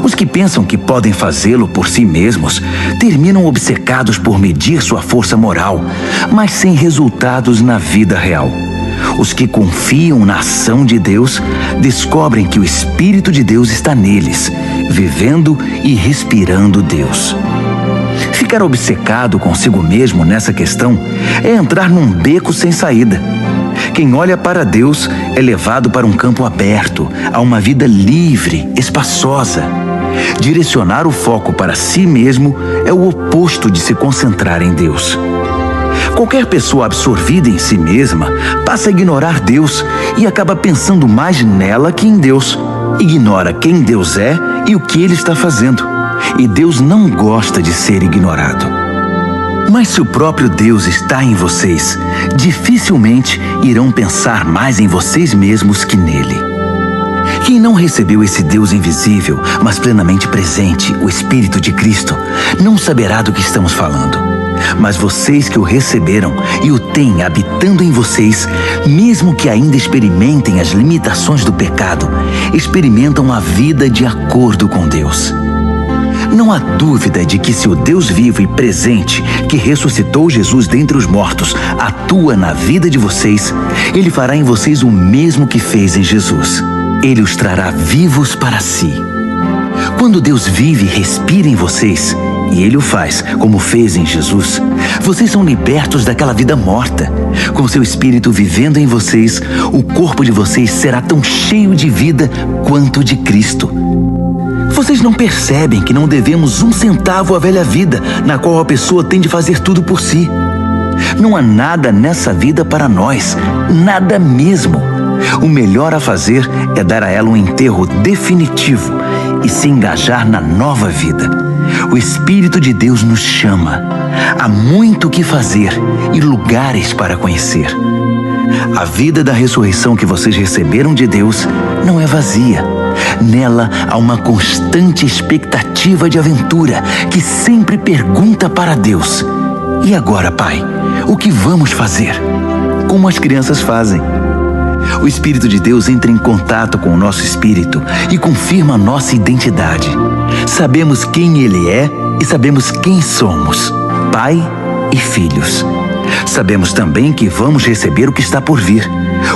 Os que pensam que podem fazê-lo por si mesmos terminam obcecados por medir sua força moral, mas sem resultados na vida real. Os que confiam na ação de Deus descobrem que o Espírito de Deus está neles, vivendo e respirando Deus. Ficar obcecado consigo mesmo nessa questão é entrar num beco sem saída. Quem olha para Deus é levado para um campo aberto, a uma vida livre, espaçosa. Direcionar o foco para si mesmo é o oposto de se concentrar em Deus. Qualquer pessoa absorvida em si mesma passa a ignorar Deus e acaba pensando mais nela que em Deus. Ignora quem Deus é e o que Ele está fazendo. E Deus não gosta de ser ignorado. Mas se o próprio Deus está em vocês, dificilmente irão pensar mais em vocês mesmos que nele. Quem não recebeu esse Deus invisível, mas plenamente presente, o Espírito de Cristo, não saberá do que estamos falando. Mas vocês que o receberam e o têm habitando em vocês, mesmo que ainda experimentem as limitações do pecado, experimentam a vida de acordo com Deus. Não há dúvida de que se o Deus vivo e presente, que ressuscitou Jesus dentre os mortos, atua na vida de vocês, Ele fará em vocês o mesmo que fez em Jesus. Ele os trará vivos para si. Quando Deus vive e respira em vocês, e Ele o faz, como fez em Jesus, vocês são libertos daquela vida morta. Com seu Espírito vivendo em vocês, o corpo de vocês será tão cheio de vida quanto de Cristo. Vocês não percebem que não devemos um centavo à velha vida, na qual a pessoa tem de fazer tudo por si? Não há nada nessa vida para nós, nada mesmo. O melhor a fazer é dar a ela um enterro definitivo e se engajar na nova vida. O Espírito de Deus nos chama. Há muito o que fazer e lugares para conhecer. A vida da ressurreição que vocês receberam de Deus não é vazia. Nela há uma constante expectativa de aventura que sempre pergunta para Deus: e agora, Pai, o que vamos fazer? Como as crianças fazem. O Espírito de Deus entra em contato com o nosso espírito e confirma a nossa identidade. Sabemos quem Ele é e sabemos quem somos, Pai e filhos. Sabemos também que vamos receber o que está por vir,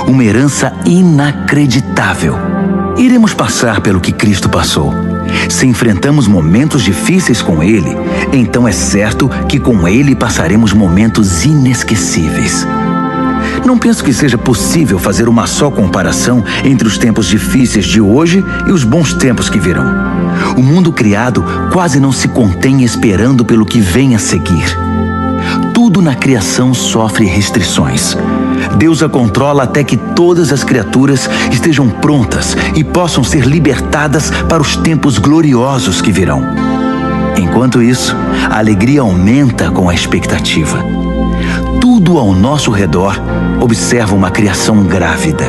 uma herança inacreditável. Iremos passar pelo que Cristo passou. Se enfrentamos momentos difíceis com Ele, então é certo que com Ele passaremos momentos inesquecíveis. Não penso que seja possível fazer uma só comparação entre os tempos difíceis de hoje e os bons tempos que virão. O mundo criado quase não se contém esperando pelo que vem a seguir. Tudo na criação sofre restrições. Deus a controla até que todas as criaturas estejam prontas e possam ser libertadas para os tempos gloriosos que virão. Enquanto isso, a alegria aumenta com a expectativa. Tudo ao nosso redor observa uma criação grávida.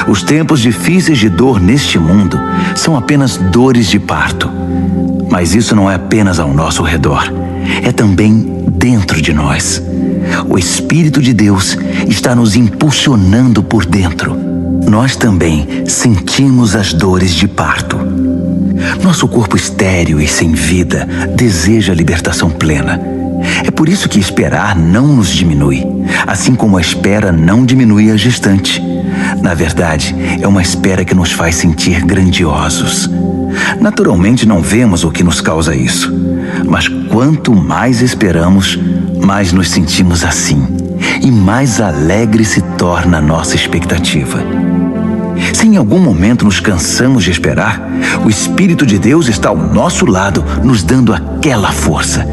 Os tempos difíceis de dor neste mundo são apenas dores de parto. Mas isso não é apenas ao nosso redor, é também dentro de nós. O Espírito de Deus está nos impulsionando por dentro. Nós também sentimos as dores de parto. Nosso corpo estéril e sem vida deseja a libertação plena. É por isso que esperar não nos diminui, assim como a espera não diminui a gestante. Na verdade, é uma espera que nos faz sentir grandiosos. Naturalmente não vemos o que nos causa isso, mas quanto mais esperamos, mais nos sentimos assim, e mais alegre se torna a nossa expectativa. Se em algum momento nos cansamos de esperar, o Espírito de Deus está ao nosso lado, nos dando aquela força.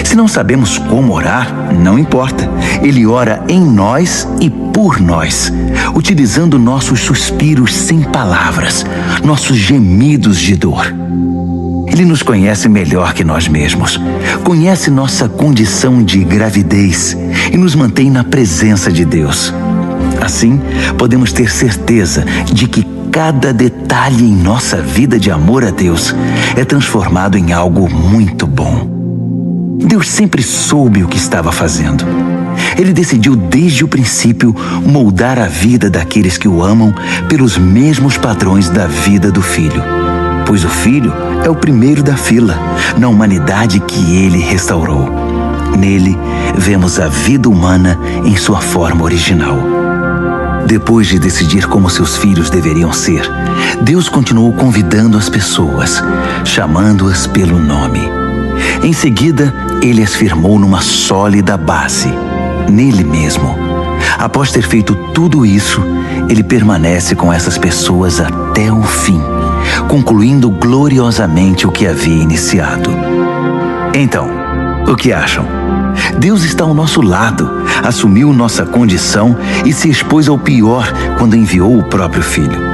Se não sabemos como orar, não importa. Ele ora em nós e por nós, utilizando nossos suspiros sem palavras, nossos gemidos de dor. Ele nos conhece melhor que nós mesmos, conhece nossa condição de gravidez e nos mantém na presença de Deus. Assim, podemos ter certeza de que cada detalhe em nossa vida de amor a Deus é transformado em algo muito bom. Deus sempre soube o que estava fazendo. Ele decidiu desde o princípio moldar a vida daqueles que o amam pelos mesmos padrões da vida do Filho, pois o Filho é o primeiro da fila na humanidade que ele restaurou. Nele, vemos a vida humana em sua forma original. Depois de decidir como seus filhos deveriam ser, Deus continuou convidando as pessoas, chamando-as pelo nome. Em seguida, ele as firmou numa sólida base, nele mesmo. Após ter feito tudo isso, ele permanece com essas pessoas até o fim, concluindo gloriosamente o que havia iniciado. Então, o que acham? Deus está ao nosso lado, assumiu nossa condição e se expôs ao pior quando enviou o próprio Filho.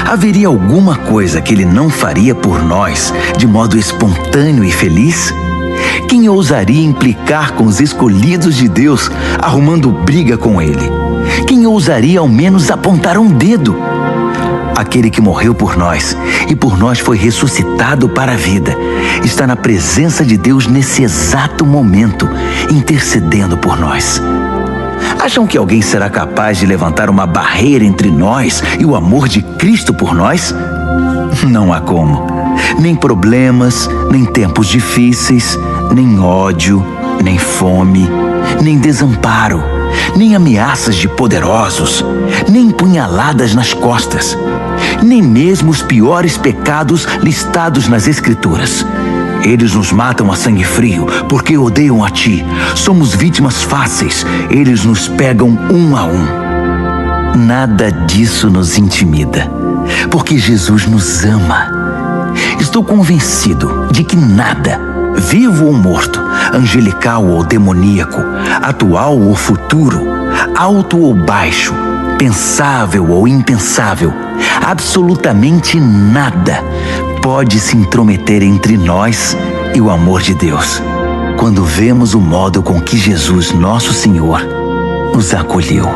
Haveria alguma coisa que ele não faria por nós de modo espontâneo e feliz? Quem ousaria implicar com os escolhidos de Deus, arrumando briga com ele? Quem ousaria ao menos apontar um dedo? Aquele que morreu por nós e por nós foi ressuscitado para a vida, está na presença de Deus nesse exato momento, intercedendo por nós. Acham que alguém será capaz de levantar uma barreira entre nós e o amor de Cristo por nós? Não há como. Nem problemas, nem tempos difíceis, nem ódio, nem fome, nem desamparo, nem ameaças de poderosos, nem punhaladas nas costas, nem mesmo os piores pecados listados nas Escrituras. Eles nos matam a sangue frio porque odeiam a ti. Somos vítimas fáceis. Eles nos pegam um a um. Nada disso nos intimida, porque Jesus nos ama. Estou convencido de que nada, vivo ou morto, angelical ou demoníaco, atual ou futuro, alto ou baixo, pensável ou impensável, absolutamente nada pode se intrometer entre nós e o amor de Deus, quando vemos o modo com que Jesus, nosso Senhor, nos acolheu.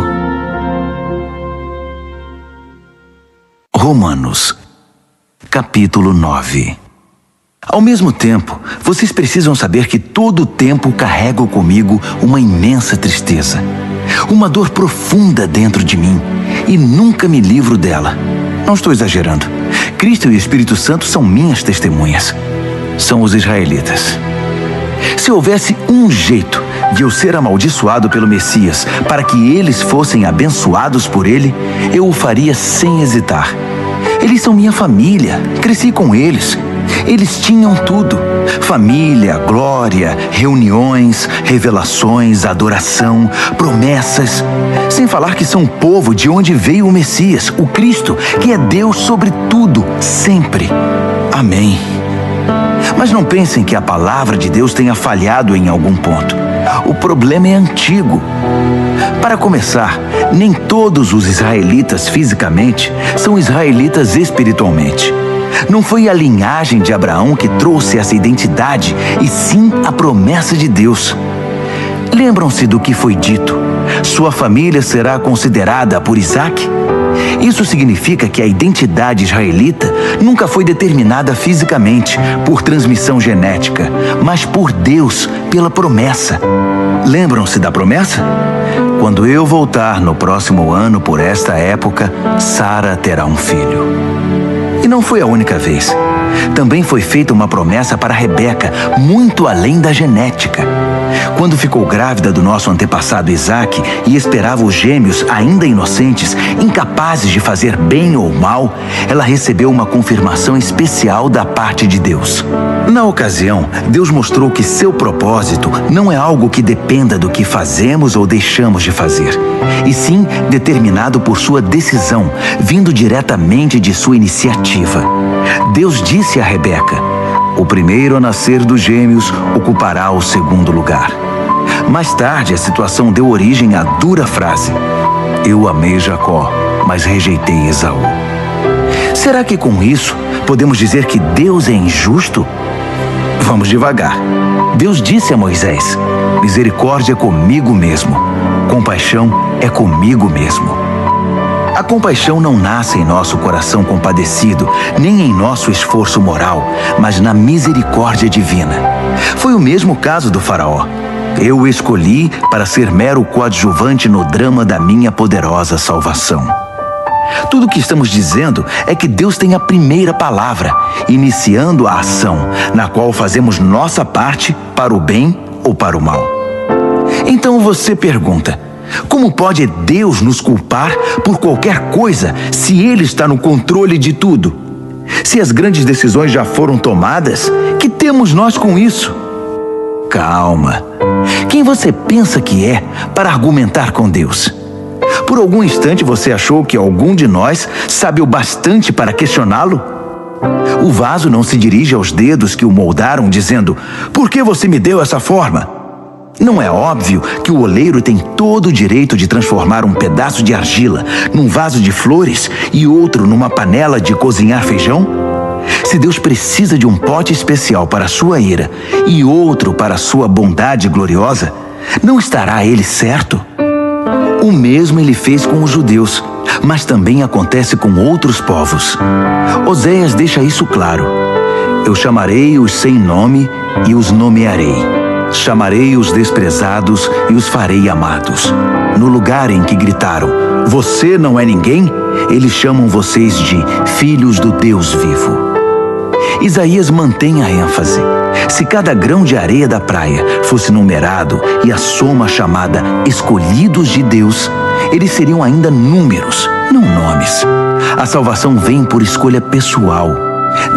Romanos, capítulo 9. Ao mesmo tempo, vocês precisam saber que todo o tempo carrego comigo uma imensa tristeza, uma dor profunda dentro de mim, e nunca me livro dela. Não estou exagerando. Cristo e o Espírito Santo são minhas testemunhas. São os israelitas. Se houvesse um jeito de eu ser amaldiçoado pelo Messias para que eles fossem abençoados por ele, eu o faria sem hesitar. Eles são minha família, cresci com eles, Eles tinham tudo: família, glória, reuniões, revelações, adoração, promessas. Sem falar que são o povo de onde veio o Messias, o Cristo, que é Deus sobre tudo, sempre. Amém. Mas não pensem que a palavra de Deus tenha falhado em algum ponto. O problema é antigo. Para começar, nem todos os israelitas fisicamente são israelitas espiritualmente. Não foi a linhagem de Abraão que trouxe essa identidade, e sim a promessa de Deus. Lembram-se do que foi dito: sua família será considerada por Isaque? Isso significa que a identidade israelita nunca foi determinada fisicamente, por transmissão genética, mas por Deus, pela promessa. Lembram-se da promessa? Quando eu voltar no próximo ano por esta época, Sara terá um filho. E não foi a única vez. Também foi feita uma promessa para Rebeca, muito além da genética. Quando ficou grávida do nosso antepassado Isaque e esperava os gêmeos ainda inocentes, incapazes de fazer bem ou mal, ela recebeu uma confirmação especial da parte de Deus. Na ocasião, Deus mostrou que seu propósito não é algo que dependa do que fazemos ou deixamos de fazer, e sim determinado por sua decisão, vindo diretamente de sua iniciativa. Deus disse a Rebeca: o primeiro a nascer dos gêmeos ocupará o segundo lugar. Mais tarde, a situação deu origem à dura frase: eu amei Jacó, mas rejeitei Esaú. Será que com isso podemos dizer que Deus é injusto? Vamos devagar. Deus disse a Moisés: misericórdia é comigo mesmo, compaixão é comigo mesmo. A compaixão não nasce em nosso coração compadecido, nem em nosso esforço moral, mas na misericórdia divina. Foi o mesmo caso do faraó. Eu o escolhi para ser mero coadjuvante no drama da minha poderosa salvação. Tudo o que estamos dizendo é que Deus tem a primeira palavra, iniciando a ação, na qual fazemos nossa parte para o bem ou para o mal. Então você pergunta: como pode Deus nos culpar por qualquer coisa se Ele está no controle de tudo? Se as grandes decisões já foram tomadas, que temos nós com isso? Calma. Quem você pensa que é para argumentar com Deus? Por algum instante você achou que algum de nós sabe o bastante para questioná-lo? O vaso não se dirige aos dedos que o moldaram dizendo: por que você me deu essa forma? Não é óbvio que o oleiro tem todo o direito de transformar um pedaço de argila num vaso de flores e outro numa panela de cozinhar feijão? Se Deus precisa de um pote especial para a sua ira e outro para a sua bondade gloriosa, não estará Ele certo? O mesmo Ele fez com os judeus, mas também acontece com outros povos. Oséias deixa isso claro: eu chamarei os sem nome e os nomearei. Chamarei os desprezados e os farei amados. No lugar em que gritaram: você não é ninguém, eles chamam vocês de filhos do Deus vivo. Isaías mantém a ênfase: se cada grão de areia da praia fosse numerado e a soma chamada escolhidos de Deus, eles seriam ainda números, não nomes. A salvação vem por escolha pessoal.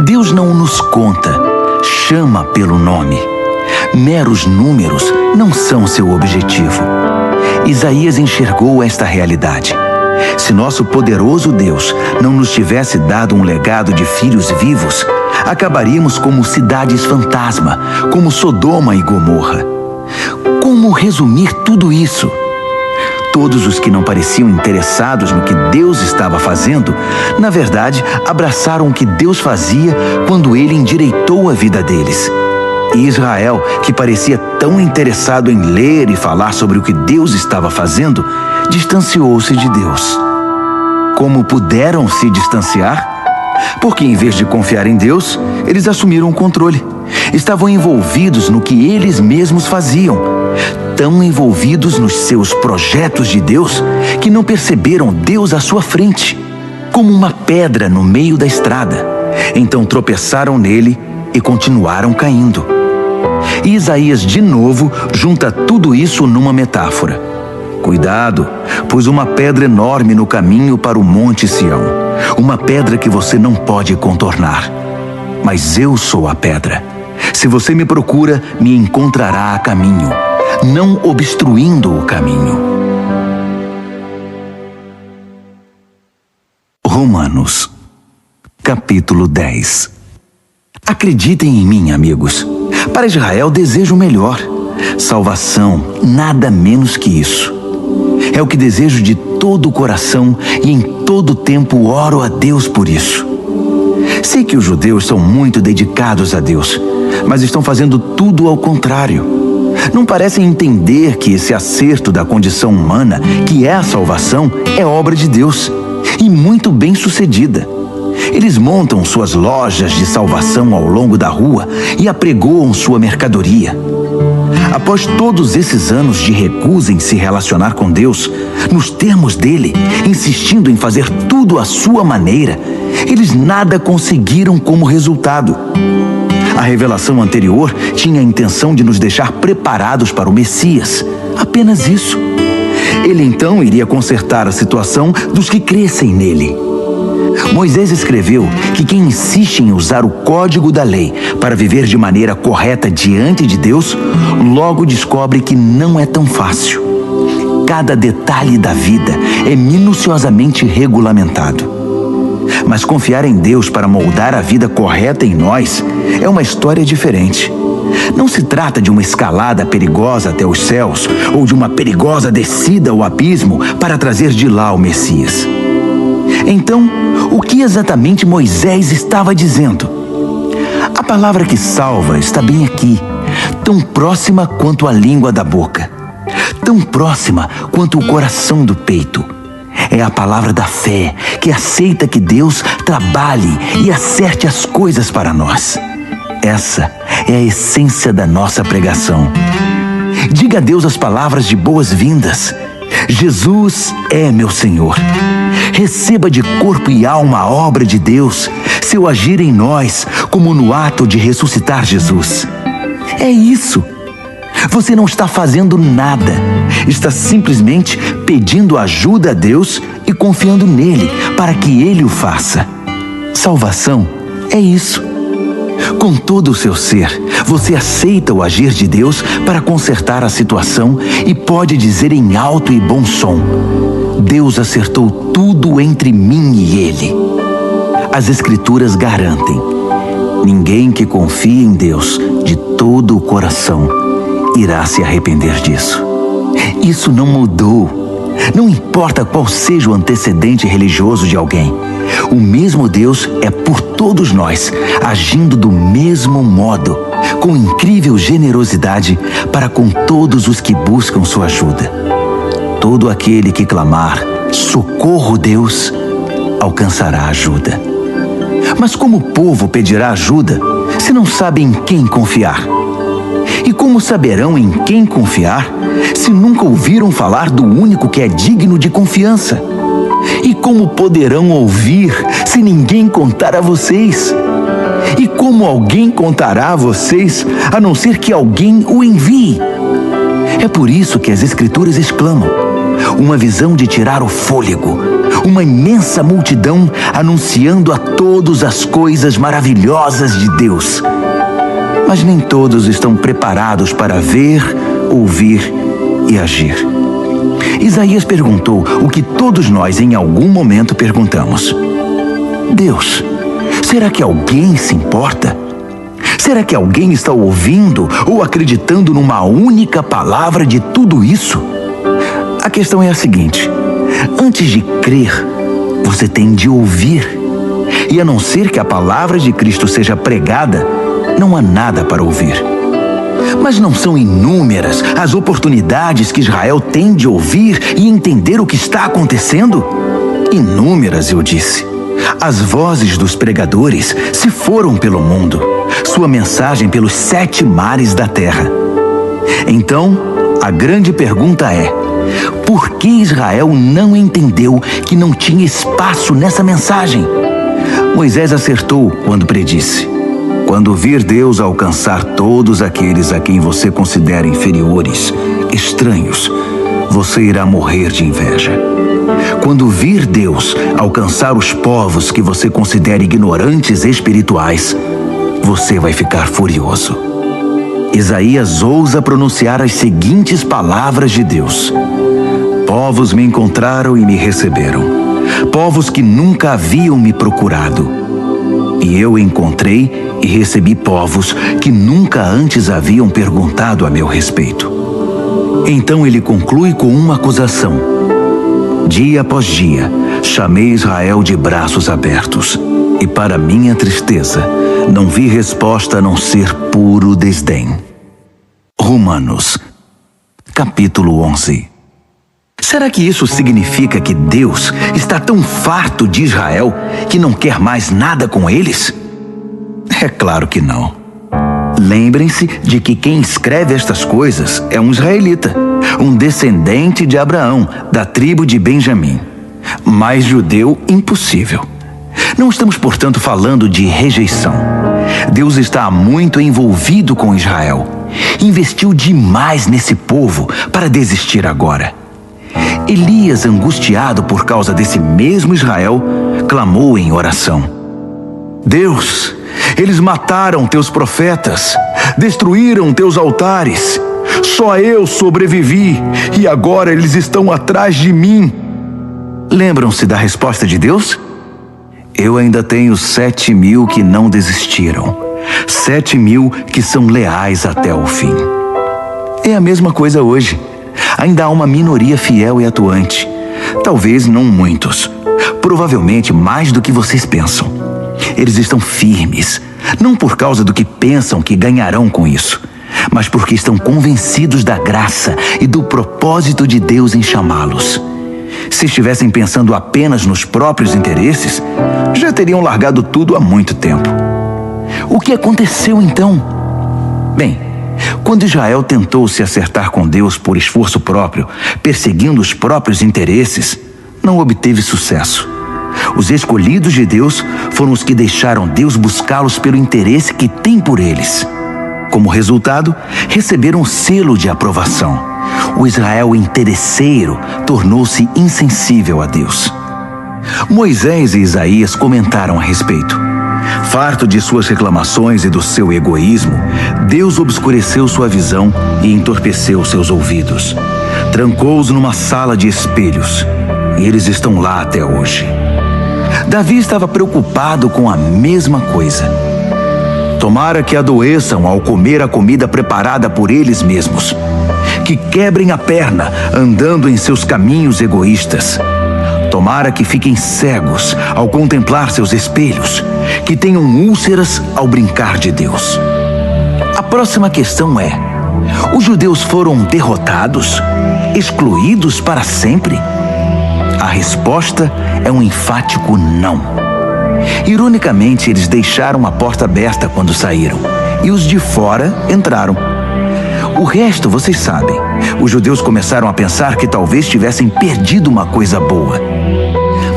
Deus não nos conta, chama pelo nome. Meros números não são seu objetivo. Isaías enxergou esta realidade. Se nosso poderoso Deus não nos tivesse dado um legado de filhos vivos, acabaríamos como cidades fantasma, como Sodoma e Gomorra. Como resumir tudo isso? Todos os que não pareciam interessados no que Deus estava fazendo, na verdade, abraçaram o que Deus fazia quando Ele endireitou a vida deles. E Israel, que parecia tão interessado em ler e falar sobre o que Deus estava fazendo, distanciou-se de Deus. Como puderam se distanciar? Porque em vez de confiar em Deus, eles assumiram o controle. Estavam envolvidos no que eles mesmos faziam, tão envolvidos nos seus projetos de Deus que não perceberam Deus à sua frente, como uma pedra no meio da estrada. Então tropeçaram nele e continuaram caindo. E Isaías de novo junta tudo isso numa metáfora. Cuidado, pois uma pedra enorme no caminho para o Monte Sião, uma pedra que você não pode contornar. mas eu sou a pedra. Se você me procura, me encontrará a caminho, não obstruindo o caminho. Romanos, capítulo 10. Acreditem em mim, amigos. Para Israel desejo o melhor. Salvação, nada menos que isso. É o que desejo de todo o coração e em todo tempo oro a Deus por isso. Sei que os judeus são muito dedicados a Deus, mas estão fazendo tudo ao contrário. Não parecem entender que esse acerto da condição humana, que é a salvação, é obra de Deus, e muito bem sucedida. Eles montam suas lojas de salvação ao longo da rua e apregoam sua mercadoria. Após todos esses anos de recusa em se relacionar com Deus, nos termos dele, insistindo em fazer tudo à sua maneira, eles nada conseguiram como resultado. A revelação anterior tinha a intenção de nos deixar preparados para o Messias, apenas isso. Ele então iria consertar a situação dos que crescem nele. Moisés escreveu que quem insiste em usar o código da lei para viver de maneira correta diante de Deus, logo descobre que não é tão fácil. Cada detalhe da vida é minuciosamente regulamentado. Mas confiar em Deus para moldar a vida correta em nós é uma história diferente. Não se trata de uma escalada perigosa até os céus ou de uma perigosa descida ao abismo para trazer de lá o Messias. Então, o que exatamente Moisés estava dizendo? A palavra que salva está bem aqui, tão próxima quanto a língua da boca, tão próxima quanto o coração do peito. É a palavra da fé, que aceita que Deus trabalhe e acerte as coisas para nós. Essa é a essência da nossa pregação. Diga a Deus as palavras de boas-vindas. Jesus é meu Senhor. Receba de corpo e alma a obra de Deus, seu agir em nós, como no ato de ressuscitar Jesus. É isso. Você não está fazendo nada. Está simplesmente pedindo ajuda a Deus e confiando nele para que ele o faça. Salvação é isso. Com todo o seu ser, você aceita o agir de Deus para consertar a situação e pode dizer em alto e bom som: Deus acertou tudo entre mim e ele. As Escrituras garantem: ninguém que confie em Deus de todo o coração irá se arrepender disso. Isso não mudou. Não importa qual seja o antecedente religioso de alguém, o mesmo Deus é por todos nós, agindo do mesmo modo, com incrível generosidade para com todos os que buscam sua ajuda. Todo aquele que clamar, socorro Deus, alcançará ajuda. Mas como o povo pedirá ajuda se não sabe em quem confiar? E como saberão em quem confiar se nunca ouviram falar do único que é digno de confiança? E como poderão ouvir se ninguém contar a vocês? E como alguém contará a vocês, a não ser que alguém o envie? É por isso que as Escrituras exclamam: uma visão de tirar o fôlego, uma imensa multidão anunciando a todos as coisas maravilhosas de Deus. Mas nem todos estão preparados para ver, ouvir e agir. Isaías perguntou o que todos nós em algum momento perguntamos: Deus, será que alguém se importa? Será que alguém está ouvindo ou acreditando numa única palavra de tudo isso? A questão é a seguinte: antes de crer, você tem de ouvir. E a não ser que a palavra de Cristo seja pregada, não há nada para ouvir. Mas não são inúmeras as oportunidades que Israel tem de ouvir e entender o que está acontecendo? Inúmeras, eu disse. As vozes dos pregadores se foram pelo mundo, sua mensagem pelos 7 mares da terra. Então, a grande pergunta é: por que Israel não entendeu que não tinha espaço nessa mensagem? Moisés acertou quando predisse: quando vir Deus alcançar todos aqueles a quem você considera inferiores, estranhos, você irá morrer de inveja. Quando vir Deus alcançar os povos que você considera ignorantes espirituais, você vai ficar furioso. Isaías ousa pronunciar as seguintes palavras de Deus: povos me encontraram e me receberam, povos que nunca haviam me procurado. E eu encontrei e recebi povos que nunca antes haviam perguntado a meu respeito. Então ele conclui com uma acusação: dia após dia, chamei Israel de braços abertos, e para minha tristeza, não vi resposta a não ser puro desdém. Romanos, capítulo 11. Será que isso significa que Deus está tão farto de Israel que não quer mais nada com eles? É claro que não. Lembrem-se de que quem escreve estas coisas é um israelita, um descendente de Abraão, da tribo de Benjamim. Mais judeu impossível. Não estamos, portanto, falando de rejeição. Deus está muito envolvido com Israel. Investiu demais nesse povo para desistir agora. Elias, angustiado por causa desse mesmo Israel, clamou em oração: Deus, eles mataram teus profetas, destruíram teus altares. Só eu sobrevivi e agora eles estão atrás de mim. Lembram-se da resposta de Deus? Eu ainda tenho 7.000 que não desistiram, 7.000 que são leais até o fim. É a mesma coisa hoje. Ainda há uma minoria fiel e atuante. Talvez não muitos. Provavelmente mais do que vocês pensam. Eles estão firmes, não por causa do que pensam que ganharão com isso, mas porque estão convencidos da graça e do propósito de Deus em chamá-los. Se estivessem pensando apenas nos próprios interesses, já teriam largado tudo há muito tempo. O que aconteceu então? Bem, quando Israel tentou se acertar com Deus por esforço próprio, perseguindo os próprios interesses, não obteve sucesso. Os escolhidos de Deus foram os que deixaram Deus buscá-los pelo interesse que tem por eles. Como resultado, receberam um selo de aprovação. O Israel interesseiro tornou-se insensível a Deus. Moisés e Isaías comentaram a respeito. Farto de suas reclamações e do seu egoísmo, Deus obscureceu sua visão e entorpeceu seus ouvidos. Trancou-os numa sala de espelhos, e eles estão lá até hoje. Davi estava preocupado com a mesma coisa. Tomara que adoeçam ao comer a comida preparada por eles mesmos, que quebrem a perna andando em seus caminhos egoístas. Tomara que fiquem cegos ao contemplar seus espelhos, que tenham úlceras ao brincar de Deus. A próxima questão é: os judeus foram derrotados, excluídos para sempre? A resposta é um enfático não. Ironicamente, eles deixaram a porta aberta quando saíram, e os de fora entraram. O resto vocês sabem. Os judeus começaram a pensar que talvez tivessem perdido uma coisa boa.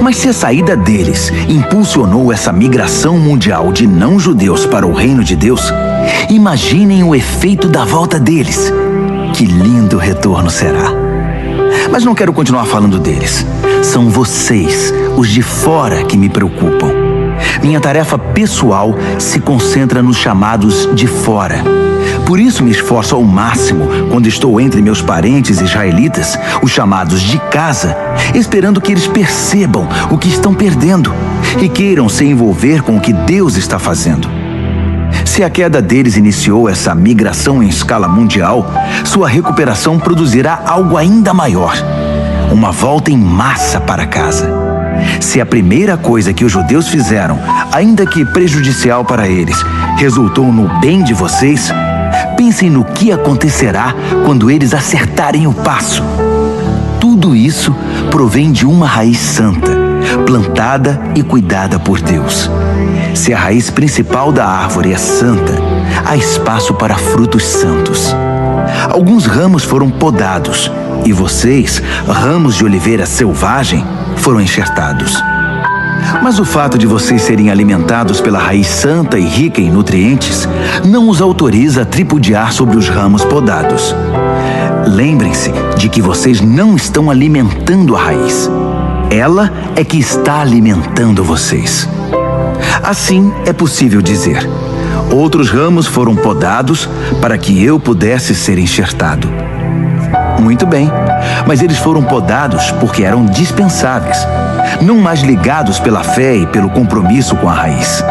Mas se a saída deles impulsionou essa migração mundial de não-judeus para o reino de Deus, imaginem o efeito da volta deles. Que lindo retorno será! Mas não quero continuar falando deles. São vocês, os de fora, que me preocupam. Minha tarefa pessoal se concentra nos chamados de fora. Por isso me esforço ao máximo quando estou entre meus parentes israelitas, os chamados de casa, esperando que eles percebam o que estão perdendo e queiram se envolver com o que Deus está fazendo. Se a queda deles iniciou essa migração em escala mundial, sua recuperação produzirá algo ainda maior: uma volta em massa para casa. Se a primeira coisa que os judeus fizeram, ainda que prejudicial para eles, resultou no bem de vocês, pensem no que acontecerá quando eles acertarem o passo. Tudo isso provém de uma raiz santa, plantada e cuidada por Deus. Se a raiz principal da árvore é santa, há espaço para frutos santos. Alguns ramos foram podados, e vocês, ramos de oliveira selvagem, foram enxertados. Mas o fato de vocês serem alimentados pela raiz santa e rica em nutrientes não os autoriza a tripudiar sobre os ramos podados. Lembrem-se de que vocês não estão alimentando a raiz. Ela é que está alimentando vocês. Assim, é possível dizer: Outros ramos foram podados para que eu pudesse ser enxertado. Muito bem, mas eles foram podados porque eram dispensáveis, não mais ligados pela fé e pelo compromisso com a raiz.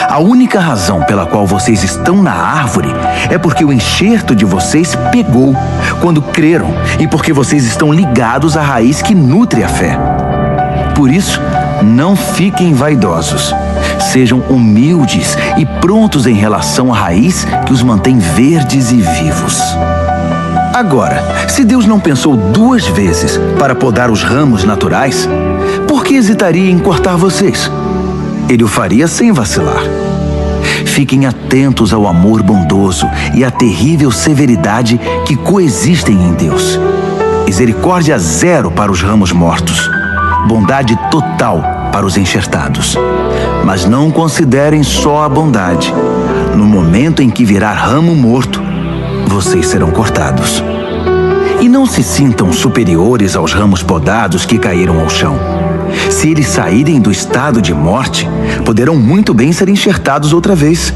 A única razão pela qual vocês estão na árvore é porque o enxerto de vocês pegou quando creram e porque vocês estão ligados à raiz que nutre a fé. Por isso, não fiquem vaidosos. Sejam humildes e prontos em relação à raiz que os mantém verdes e vivos. Agora, se Deus não pensou 2 vezes para podar os ramos naturais, por que hesitaria em cortar vocês? Ele o faria sem vacilar. Fiquem atentos ao amor bondoso e à terrível severidade que coexistem em Deus. Misericórdia 0 para os ramos mortos, bondade total para os enxertados. Mas não considerem só a bondade. No momento em que virar ramo morto, vocês serão cortados. E não se sintam superiores aos ramos podados que caíram ao chão. Se eles saírem do estado de morte, poderão muito bem ser enxertados outra vez.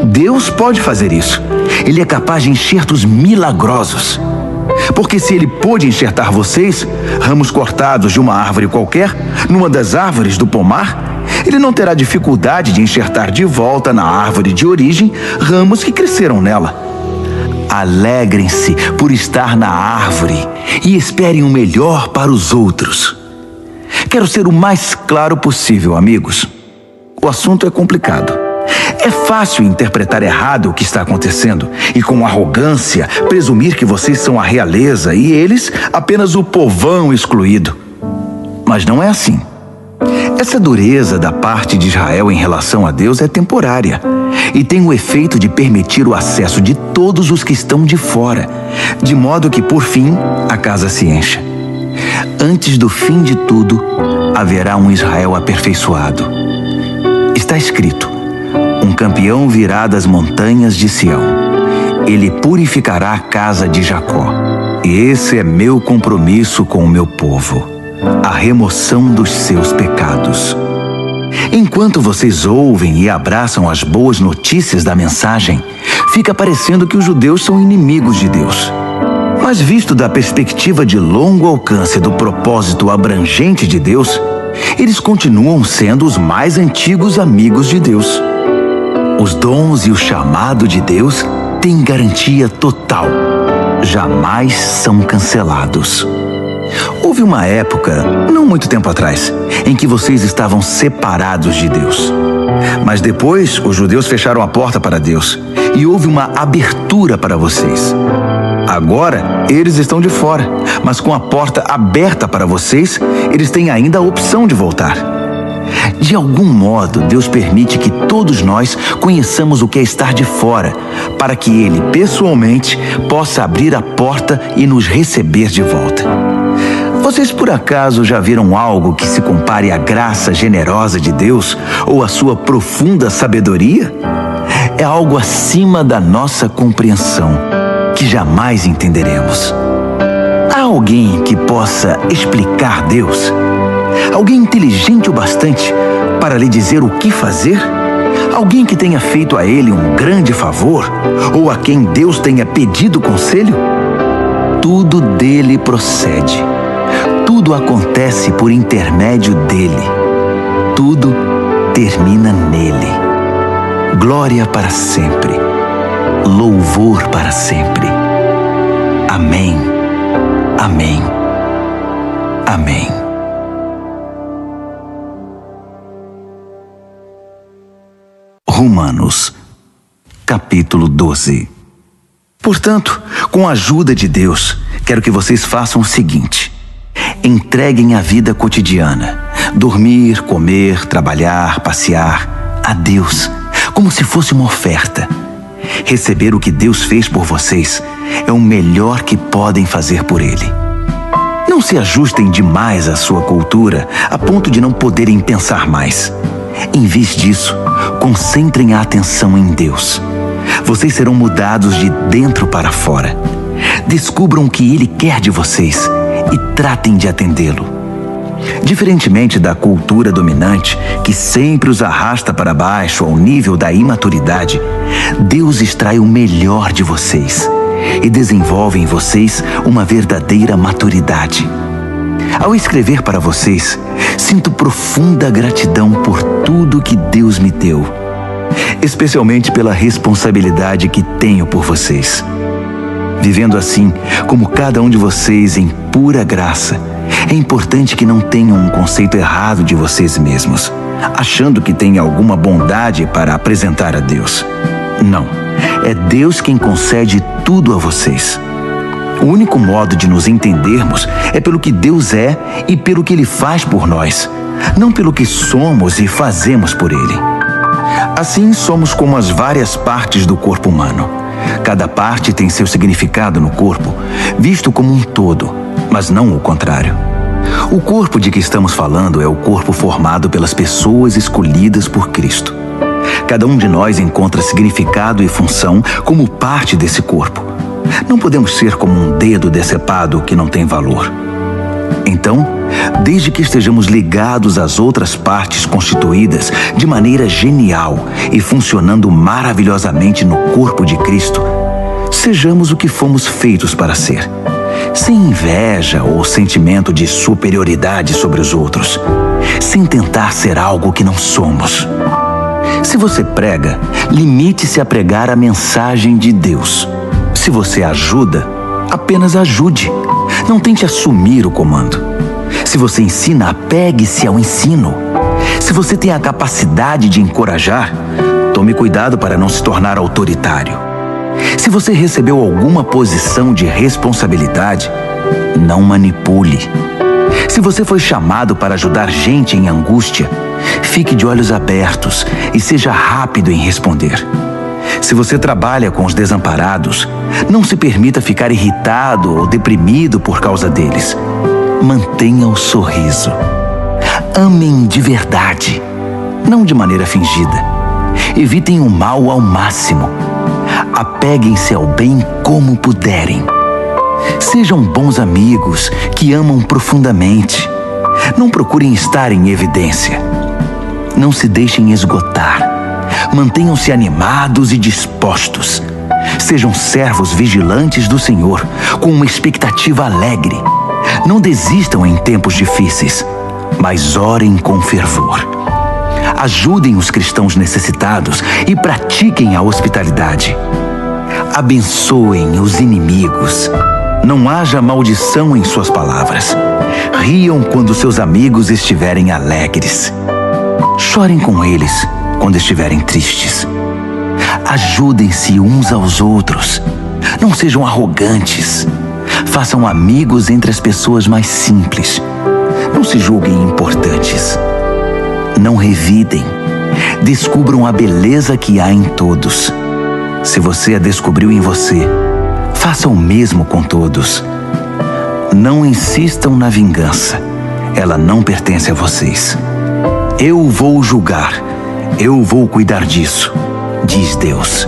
Deus pode fazer isso. Ele é capaz de enxertos milagrosos. Porque se ele pôde enxertar vocês, ramos cortados de uma árvore qualquer, numa das árvores do pomar, ele não terá dificuldade de enxertar de volta na árvore de origem ramos que cresceram nela. Alegrem-se por estar na árvore e esperem o melhor para os outros. Quero ser o mais claro possível, amigos. O assunto é complicado. É fácil interpretar errado o que está acontecendo e, com arrogância, presumir que vocês são a realeza e eles apenas o povão excluído. Mas não é assim. Essa dureza da parte de Israel em relação a Deus é temporária e tem o efeito de permitir o acesso de todos os que estão de fora, de modo que, por fim, a casa se encha. Antes do fim de tudo, haverá um Israel aperfeiçoado. Está escrito: um campeão virá das montanhas de Sião. Ele purificará a casa de Jacó. E esse é meu compromisso com o meu povo: a remoção dos seus pecados. Enquanto vocês ouvem e abraçam as boas notícias da mensagem, fica parecendo que os judeus são inimigos de Deus. Mas visto da perspectiva de longo alcance do propósito abrangente de Deus, eles continuam sendo os mais antigos amigos de Deus. Os dons e o chamado de Deus têm garantia total. Jamais são cancelados. Houve uma época, não muito tempo atrás, em que vocês estavam separados de Deus. Mas depois, os judeus fecharam a porta para Deus e houve uma abertura para vocês. Agora, eles estão de fora, mas com a porta aberta para vocês, eles têm ainda a opção de voltar. De algum modo, Deus permite que todos nós conheçamos o que é estar de fora, para que Ele, pessoalmente, possa abrir a porta e nos receber de volta. Vocês por acaso já viram algo que se compare à graça generosa de Deus ou à sua profunda sabedoria? É algo acima da nossa compreensão, que jamais entenderemos. Há alguém que possa explicar Deus? Alguém inteligente o bastante para lhe dizer o que fazer? Alguém que tenha feito a ele um grande favor? Ou a quem Deus tenha pedido conselho? Tudo dele procede. Tudo acontece por intermédio dele. Tudo termina nele. Glória para sempre. Louvor para sempre. Amém. Amém. Amém. Romanos, capítulo 12. Portanto, com a ajuda de Deus, quero que vocês façam o seguinte: entreguem a vida cotidiana, dormir, comer, trabalhar, passear, a Deus, como se fosse uma oferta. Receber o que Deus fez por vocês é o melhor que podem fazer por Ele. Não se ajustem demais à sua cultura, a ponto de não poderem pensar mais. Em vez disso, concentrem a atenção em Deus. Vocês serão mudados de dentro para fora. Descubram o que Ele quer de vocês e tratem de atendê-lo. Diferentemente da cultura dominante, que sempre os arrasta para baixo ao nível da imaturidade, Deus extrai o melhor de vocês e desenvolve em vocês uma verdadeira maturidade. Ao escrever para vocês, sinto profunda gratidão por tudo que Deus me deu, especialmente pela responsabilidade que tenho por vocês. Vivendo assim, como cada um de vocês em pura graça, é importante que não tenham um conceito errado de vocês mesmos, achando que têm alguma bondade para apresentar a Deus. Não, é Deus quem concede tudo a vocês. O único modo de nos entendermos é pelo que Deus é e pelo que Ele faz por nós, não pelo que somos e fazemos por Ele. Assim, somos como as várias partes do corpo humano. Cada parte tem seu significado no corpo, visto como um todo, mas não o contrário. O corpo de que estamos falando é o corpo formado pelas pessoas escolhidas por Cristo. Cada um de nós encontra significado e função como parte desse corpo. Não podemos ser como um dedo decepado que não tem valor. Então, desde que estejamos ligados às outras partes constituídas de maneira genial e funcionando maravilhosamente no corpo de Cristo, sejamos o que fomos feitos para ser, sem inveja ou sentimento de superioridade sobre os outros, sem tentar ser algo que não somos. Se você prega, limite-se a pregar a mensagem de Deus. Se você ajuda, apenas ajude. Não tente assumir o comando. Se você ensina, apegue-se ao ensino. Se você tem a capacidade de encorajar, tome cuidado para não se tornar autoritário. Se você recebeu alguma posição de responsabilidade, não manipule. Se você foi chamado para ajudar gente em angústia, fique de olhos abertos e seja rápido em responder. Se você trabalha com os desamparados, não se permita ficar irritado ou deprimido por causa deles. Mantenha o sorriso. Amem de verdade, não de maneira fingida. Evitem o mal ao máximo. Apeguem-se ao bem como puderem. Sejam bons amigos que amam profundamente. Não procurem estar em evidência. Não se deixem esgotar. Mantenham-se animados e dispostos. Sejam servos vigilantes do Senhor, com uma expectativa alegre. Não desistam em tempos difíceis, mas orem com fervor. Ajudem os cristãos necessitados e pratiquem a hospitalidade. Abençoem os inimigos. Não haja maldição em suas palavras. Riam quando seus amigos estiverem alegres. Chorem com eles quando estiverem tristes. Ajudem-se uns aos outros. Não sejam arrogantes. Façam amigos entre as pessoas mais simples. Não se julguem importantes. Não revidem. Descubram a beleza que há em todos. Se você a descobriu em você, faça o mesmo com todos. Não insistam na vingança. Ela não pertence a vocês. Eu vou julgar. Eu vou cuidar disso, diz Deus.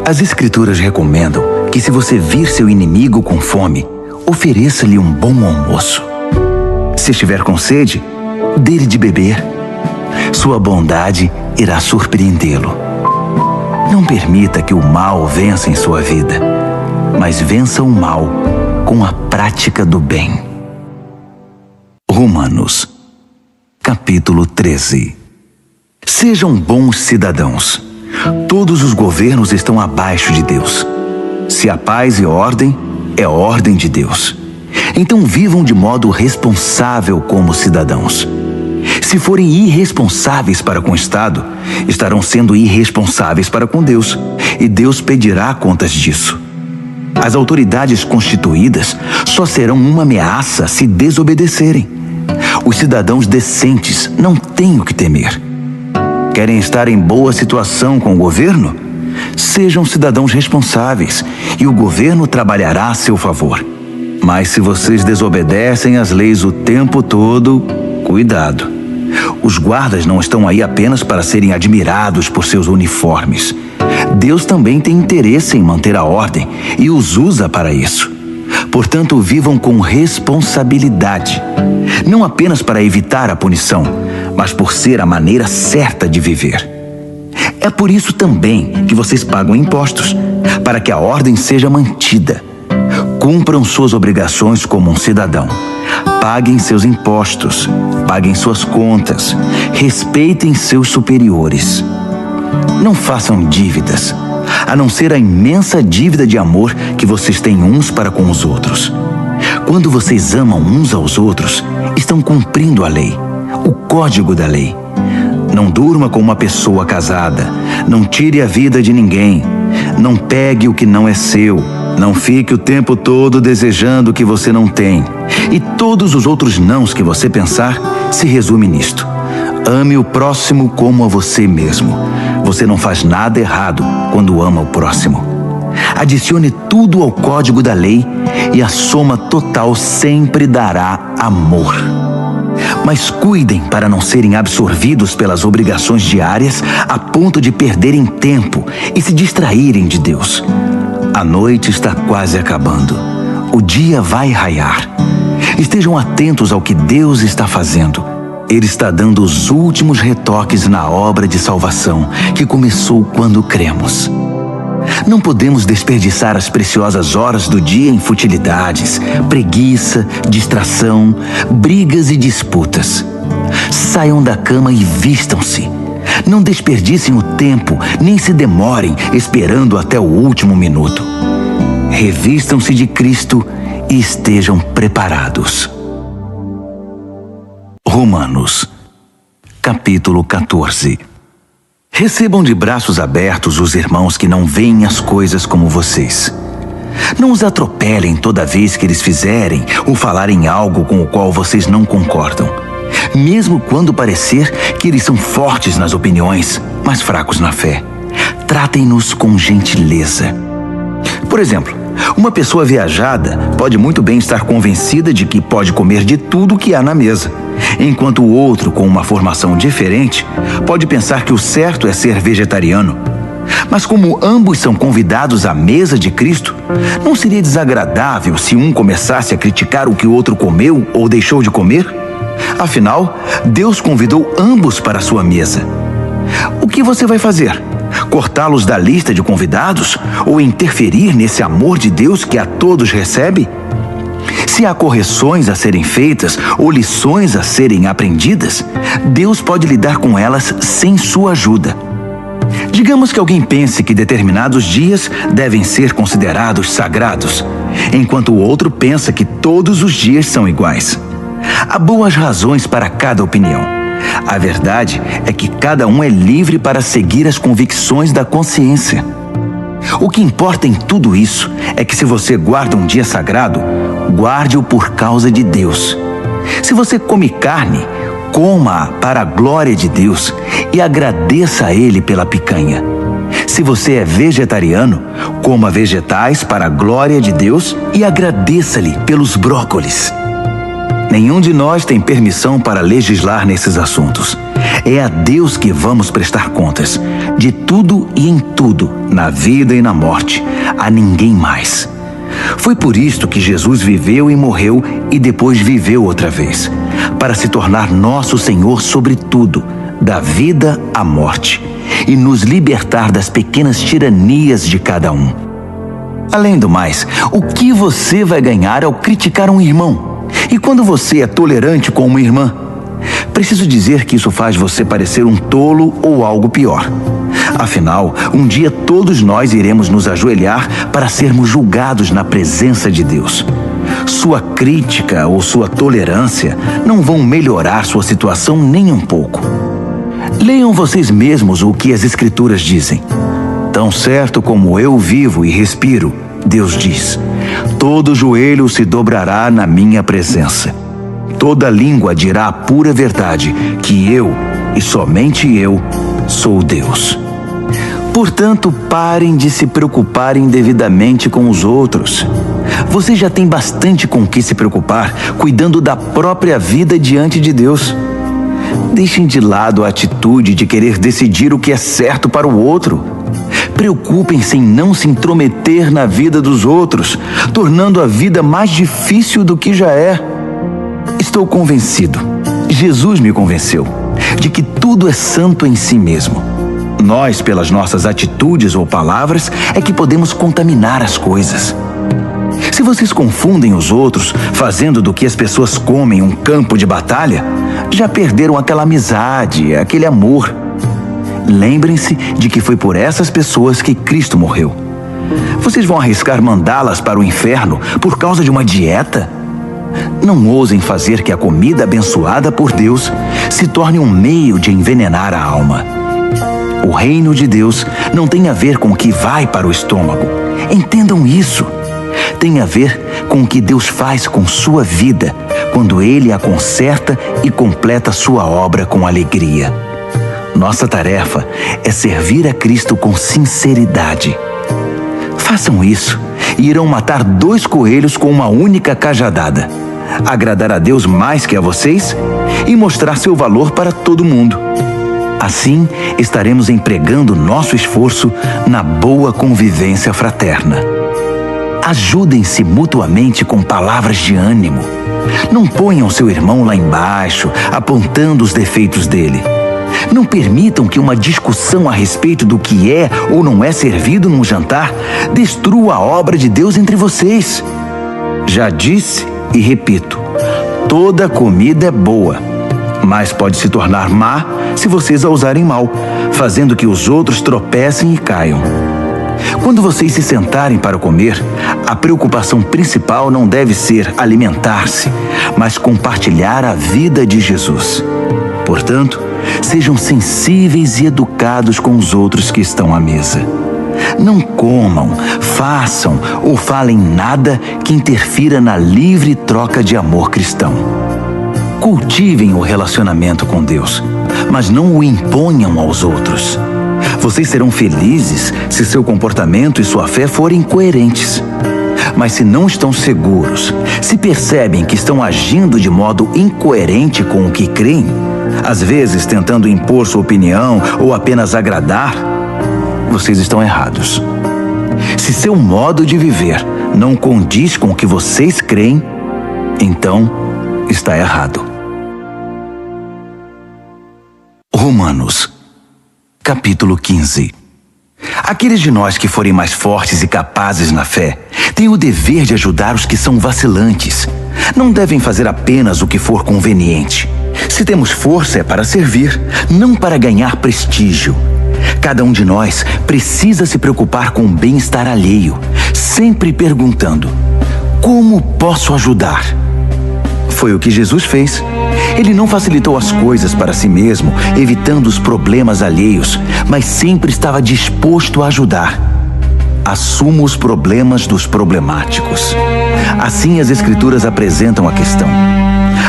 As Escrituras recomendam que se você vir seu inimigo com fome, ofereça-lhe um bom almoço. Se estiver com sede, dê-lhe de beber. Sua bondade irá surpreendê-lo. Não permita que o mal vença em sua vida, mas vença o mal com a prática do bem. Romanos, capítulo 13. Sejam bons cidadãos. Todos os governos estão abaixo de Deus. Se há paz e ordem, é ordem de Deus. Então vivam de modo responsável como cidadãos. Se forem irresponsáveis para com o Estado, estarão sendo irresponsáveis para com Deus, e Deus pedirá contas disso. As autoridades constituídas só serão uma ameaça se desobedecerem. Os cidadãos decentes não têm o que temer. Querem estar em boa situação com o governo? Sejam cidadãos responsáveis e o governo trabalhará a seu favor. Mas se vocês desobedecem às leis o tempo todo, cuidado. Os guardas não estão aí apenas para serem admirados por seus uniformes. Deus também tem interesse em manter a ordem e os usa para isso. Portanto, vivam com responsabilidade, não apenas para evitar a punição, mas por ser a maneira certa de viver. É por isso também que vocês pagam impostos, para que a ordem seja mantida. Cumpram suas obrigações como um cidadão. Paguem seus impostos, paguem suas contas, respeitem seus superiores. Não façam dívidas, a não ser a imensa dívida de amor que vocês têm uns para com os outros. Quando vocês amam uns aos outros, estão cumprindo a lei, o código da lei. Não durma com uma pessoa casada, não tire a vida de ninguém, não pegue o que não é seu, não fique o tempo todo desejando o que você não tem. E todos os outros nãos que você pensar se resume nisto. Ame o próximo como a você mesmo. Você não faz nada errado quando ama o próximo. Adicione tudo ao código da lei e a soma total sempre dará amor. Mas cuidem para não serem absorvidos pelas obrigações diárias a ponto de perderem tempo e se distraírem de Deus. A noite está quase acabando. O dia vai raiar. Estejam atentos ao que Deus está fazendo. Ele está dando os últimos retoques na obra de salvação que começou quando cremos. Não podemos desperdiçar as preciosas horas do dia em futilidades, preguiça, distração, brigas e disputas. Saiam da cama e vistam-se. Não desperdicem o tempo, nem se demorem esperando até o último minuto. Revistam-se de Cristo e estejam preparados. Romanos, capítulo 14. Recebam de braços abertos os irmãos que não veem as coisas como vocês. Não os atropelem toda vez que eles fizerem ou falarem algo com o qual vocês não concordam, mesmo quando parecer que eles são fortes nas opiniões, mas fracos na fé. Tratem-nos com gentileza. Por exemplo, uma pessoa viajada pode muito bem estar convencida de que pode comer de tudo que há na mesa, enquanto o outro, com uma formação diferente, pode pensar que o certo é ser vegetariano. Mas como ambos são convidados à mesa de Cristo, não seria desagradável se um começasse a criticar o que o outro comeu ou deixou de comer? Afinal, Deus convidou ambos para a sua mesa. O que você vai fazer? Cortá-los da lista de convidados ou interferir nesse amor de Deus que a todos recebe? Se há correções a serem feitas ou lições a serem aprendidas, Deus pode lidar com elas sem sua ajuda. Digamos que alguém pense que determinados dias devem ser considerados sagrados, enquanto o outro pensa que todos os dias são iguais. Há boas razões para cada opinião. A verdade é que cada um é livre para seguir as convicções da consciência. O que importa em tudo isso é que se você guarda um dia sagrado, guarde-o por causa de Deus. Se você come carne, coma-a para a glória de Deus e agradeça a Ele pela picanha. Se você é vegetariano, coma vegetais para a glória de Deus e agradeça-lhe pelos brócolis. Nenhum de nós tem permissão para legislar nesses assuntos. É a Deus que vamos prestar contas, de tudo e em tudo, na vida e na morte, a ninguém mais. Foi por isto que Jesus viveu e morreu e depois viveu outra vez, para se tornar nosso Senhor sobre tudo, da vida à morte, e nos libertar das pequenas tiranias de cada um. Além do mais, o que você vai ganhar ao criticar um irmão? E quando você é tolerante com uma irmã? Preciso dizer que isso faz você parecer um tolo ou algo pior. Afinal, um dia todos nós iremos nos ajoelhar para sermos julgados na presença de Deus. Sua crítica ou sua tolerância não vão melhorar sua situação nem um pouco. Leiam vocês mesmos o que as Escrituras dizem. Tão certo como eu vivo e respiro, Deus diz, todo joelho se dobrará na minha presença. Toda língua dirá a pura verdade, que eu, e somente eu, sou Deus. Portanto, parem de se preocuparem indevidamente com os outros. Você já tem bastante com o que se preocupar, cuidando da própria vida diante de Deus. Deixem de lado a atitude de querer decidir o que é certo para o outro. Preocupem-se em não se intrometer na vida dos outros, tornando a vida mais difícil do que já é. Estou convencido, Jesus me convenceu, de que tudo é santo em si mesmo. Nós, pelas nossas atitudes ou palavras, é que podemos contaminar as coisas. Se vocês confundem os outros, fazendo do que as pessoas comem um campo de batalha, já perderam aquela amizade, aquele amor. Lembrem-se de que foi por essas pessoas que Cristo morreu. Vocês vão arriscar mandá-las para o inferno por causa de uma dieta? Não ousem fazer que a comida abençoada por Deus se torne um meio de envenenar a alma. O reino de Deus não tem a ver com o que vai para o estômago. Entendam isso. Tem a ver com o que Deus faz com sua vida quando Ele a conserta e completa sua obra com alegria. Nossa tarefa é servir a Cristo com sinceridade. Façam isso e irão matar 2 coelhos com uma única cajadada. Agradar a Deus mais que a vocês e mostrar seu valor para todo mundo. Assim, estaremos empregando nosso esforço na boa convivência fraterna. Ajudem-se mutuamente com palavras de ânimo. Não ponham seu irmão lá embaixo, apontando os defeitos dele. Não permitam que uma discussão a respeito do que é ou não é servido num jantar destrua a obra de Deus entre vocês. Já disse e repito, toda comida é boa, mas pode se tornar má se vocês a usarem mal, fazendo que os outros tropecem e caiam. Quando vocês se sentarem para comer, a preocupação principal não deve ser alimentar-se, mas compartilhar a vida de Jesus. Portanto, sejam sensíveis e educados com os outros que estão à mesa. Não comam, façam ou falem nada que interfira na livre troca de amor cristão. Cultivem o relacionamento com Deus, mas não o imponham aos outros. Vocês serão felizes se seu comportamento e sua fé forem coerentes. Mas se não estão seguros, se percebem que estão agindo de modo incoerente com o que creem, às vezes tentando impor sua opinião ou apenas agradar, vocês estão errados. Se seu modo de viver não condiz com o que vocês creem, então está errado. Romanos, capítulo 15. Aqueles de nós que forem mais fortes e capazes na fé têm o dever de ajudar os que são vacilantes. Não devem fazer apenas o que for conveniente. Se temos força é para servir, não para ganhar prestígio. Cada um de nós precisa se preocupar com o bem-estar alheio, sempre perguntando: como posso ajudar? Foi o que Jesus fez. Ele não facilitou as coisas para si mesmo, evitando os problemas alheios, mas sempre estava disposto a ajudar. Assuma os problemas dos problemáticos. Assim as Escrituras apresentam a questão.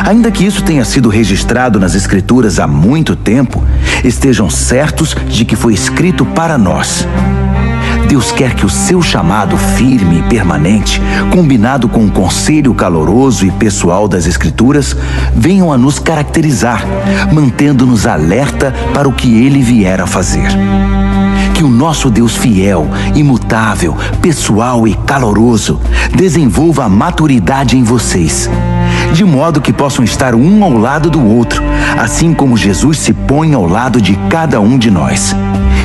Ainda que isso tenha sido registrado nas Escrituras há muito tempo, estejam certos de que foi escrito para nós. Deus quer que o seu chamado firme e permanente, combinado com o conselho caloroso e pessoal das Escrituras, venham a nos caracterizar, mantendo-nos alerta para o que Ele vier a fazer. Que o nosso Deus fiel, imutável, pessoal e caloroso desenvolva a maturidade em vocês, de modo que possam estar um ao lado do outro, assim como Jesus se põe ao lado de cada um de nós.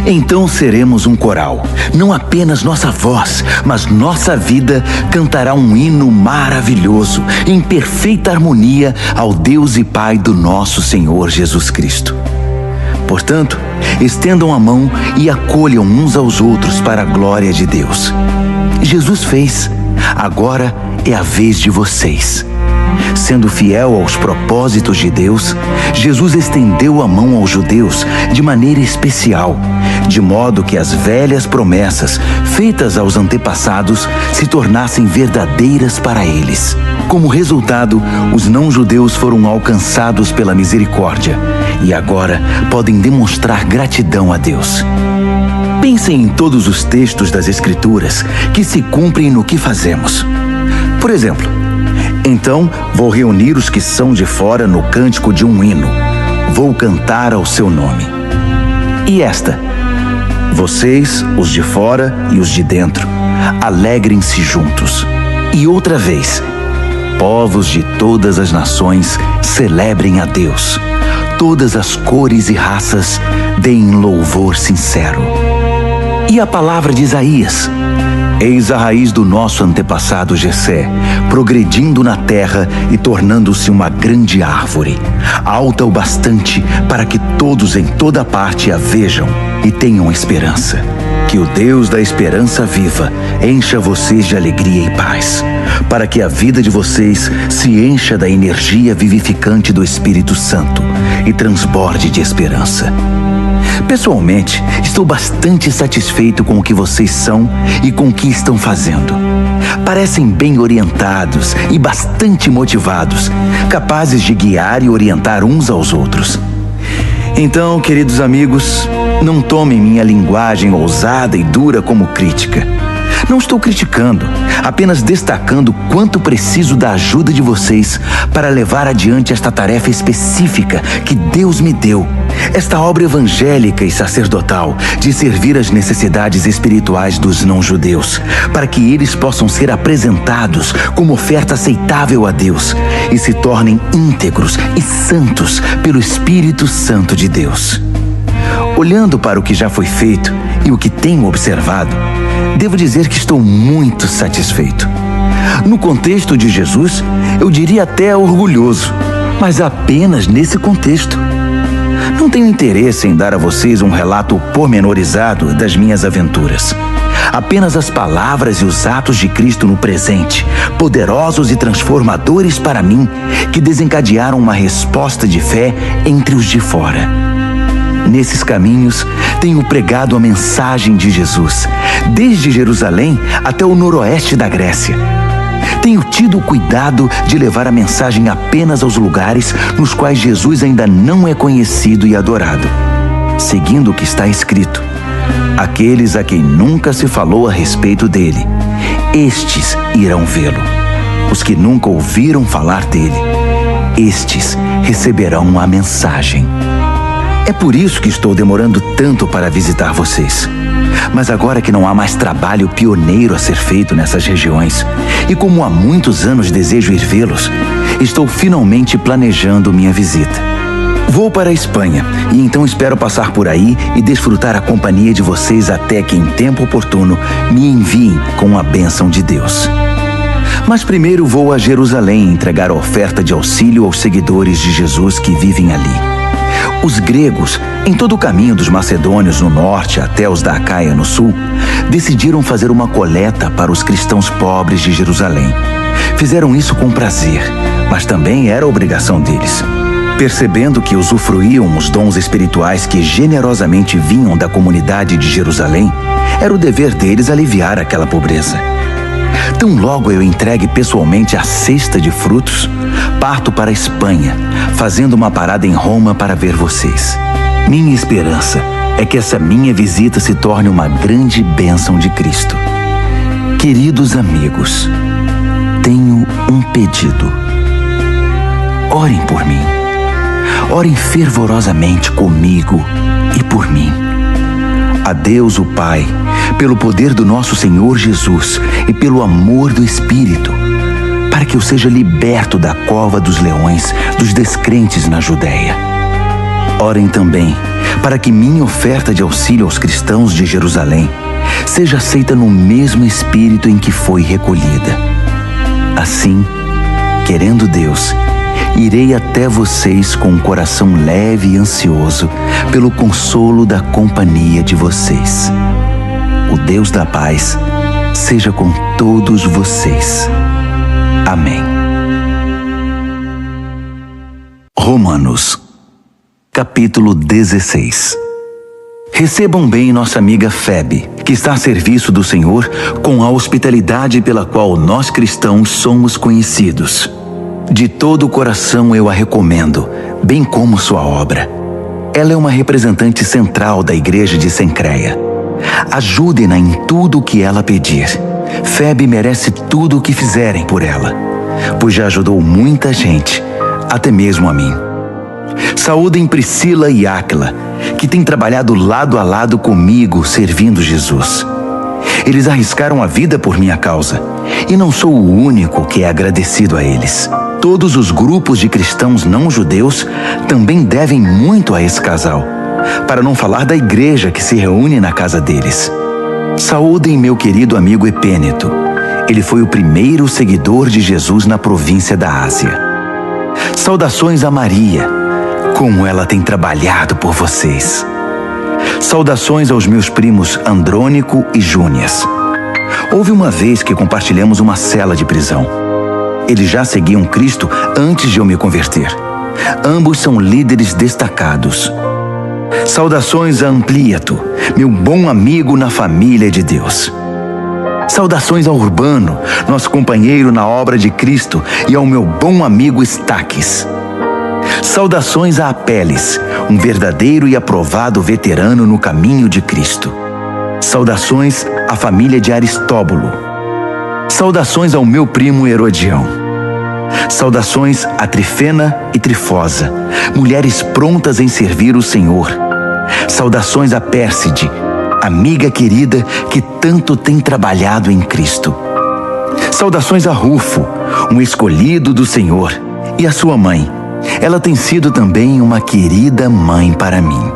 Então seremos um coral. Não apenas nossa voz, mas nossa vida cantará um hino maravilhoso, em perfeita harmonia ao Deus e Pai do nosso Senhor Jesus Cristo. Portanto, estendam a mão e acolham uns aos outros para a glória de Deus. Jesus fez, agora é a vez de vocês. Sendo fiel aos propósitos de Deus, Jesus estendeu a mão aos judeus de maneira especial, de modo que as velhas promessas feitas aos antepassados se tornassem verdadeiras para eles. Como resultado, os não-judeus foram alcançados pela misericórdia e agora podem demonstrar gratidão a Deus. Pensem em todos os textos das Escrituras que se cumprem no que fazemos. Por exemplo, então vou reunir os que são de fora no cântico de um hino. Vou cantar ao seu nome. E esta: Vocês, os de fora e os de dentro, alegrem-se juntos. E outra vez, povos de todas as nações celebrem a Deus. Todas as cores e raças deem louvor sincero. E a palavra de Isaías: eis a raiz do nosso antepassado Jessé, progredindo na terra e tornando-se uma grande árvore, alta o bastante para que todos em toda parte a vejam e tenham esperança. Que o Deus da esperança viva encha vocês de alegria e paz, para que a vida de vocês se encha da energia vivificante do Espírito Santo e transborde de esperança. Pessoalmente, estou bastante satisfeito com o que vocês são e com o que estão fazendo. Parecem bem orientados e bastante motivados, capazes de guiar e orientar uns aos outros. Então, queridos amigos, não tomem minha linguagem ousada e dura como crítica. Não estou criticando, apenas destacando quanto preciso da ajuda de vocês para levar adiante esta tarefa específica que Deus me deu, esta obra evangélica e sacerdotal de servir às necessidades espirituais dos não-judeus, para que eles possam ser apresentados como oferta aceitável a Deus e se tornem íntegros e santos pelo Espírito Santo de Deus. Olhando para o que já foi feito e o que tenho observado, devo dizer que estou muito satisfeito. No contexto de Jesus, eu diria até orgulhoso, mas apenas nesse contexto. Não tenho interesse em dar a vocês um relato pormenorizado das minhas aventuras. Apenas as palavras e os atos de Cristo no presente, poderosos e transformadores para mim, que desencadearam uma resposta de fé entre os de fora. Nesses caminhos, tenho pregado a mensagem de Jesus, desde Jerusalém até o noroeste da Grécia. Tenho tido o cuidado de levar a mensagem apenas aos lugares nos quais Jesus ainda não é conhecido e adorado, seguindo o que está escrito: aqueles a quem nunca se falou a respeito dele, estes irão vê-lo. Os que nunca ouviram falar dele, estes receberão a mensagem. É por isso que estou demorando tanto para visitar vocês. Mas agora que não há mais trabalho pioneiro a ser feito nessas regiões, e como há muitos anos desejo ir vê-los, estou finalmente planejando minha visita. Vou para a Espanha e então espero passar por aí e desfrutar a companhia de vocês até que em tempo oportuno me enviem com a bênção de Deus. Mas primeiro vou a Jerusalém entregar a oferta de auxílio aos seguidores de Jesus que vivem ali. Os gregos, em todo o caminho dos macedônios no norte até os da Acaia no sul, decidiram fazer uma coleta para os cristãos pobres de Jerusalém. Fizeram isso com prazer, mas também era obrigação deles. Percebendo que usufruíam os dons espirituais que generosamente vinham da comunidade de Jerusalém, era o dever deles aliviar aquela pobreza. Tão logo eu entregue pessoalmente a cesta de frutos, parto para a Espanha, fazendo uma parada em Roma para ver vocês. Minha esperança é que essa minha visita se torne uma grande bênção de Cristo. Queridos amigos, tenho um pedido. Orem por mim. Orem fervorosamente comigo e por mim. A Deus o Pai, pelo poder do nosso Senhor Jesus e pelo amor do Espírito, para que eu seja liberto da cova dos leões dos descrentes na Judéia. Orem também para que minha oferta de auxílio aos cristãos de Jerusalém seja aceita no mesmo espírito em que foi recolhida. Assim, querendo Deus, irei até vocês com um coração leve e ansioso pelo consolo da companhia de vocês. O Deus da paz seja com todos vocês. Amém. Romanos, capítulo 16. Recebam bem nossa amiga Febe, que está a serviço do Senhor com a hospitalidade pela qual nós cristãos somos conhecidos. De todo o coração eu a recomendo, bem como sua obra. Ela é uma representante central da igreja de Cencreia. Ajudem-na em tudo o que ela pedir. Febe merece tudo o que fizerem por ela, pois já ajudou muita gente, até mesmo a mim. Saúdem Priscila e Áquila, que têm trabalhado lado a lado comigo, servindo Jesus. Eles arriscaram a vida por minha causa, e não sou o único que é agradecido a eles. Todos os grupos de cristãos não judeus também devem muito a esse casal, para não falar da igreja que se reúne na casa deles. Saúdem meu querido amigo Epêneto. Ele foi o primeiro seguidor de Jesus na província da Ásia. Saudações a Maria, como ela tem trabalhado por vocês. Saudações aos meus primos Andrônico e Júnias. Houve uma vez que compartilhamos uma cela de prisão. Eles já seguiam Cristo antes de eu me converter. Ambos são líderes destacados. Saudações a Amplíato, meu bom amigo na família de Deus. Saudações ao Urbano, nosso companheiro na obra de Cristo, e ao meu bom amigo Estaques. Saudações a Apeles, um verdadeiro e aprovado veterano no caminho de Cristo. Saudações à família de Aristóbulo. Saudações ao meu primo Herodião. Saudações a Trifena e Trifosa, mulheres prontas em servir o Senhor. Saudações a Pérside, amiga querida que tanto tem trabalhado em Cristo. Saudações a Rufo, um escolhido do Senhor, e a sua mãe. Ela tem sido também uma querida mãe para mim.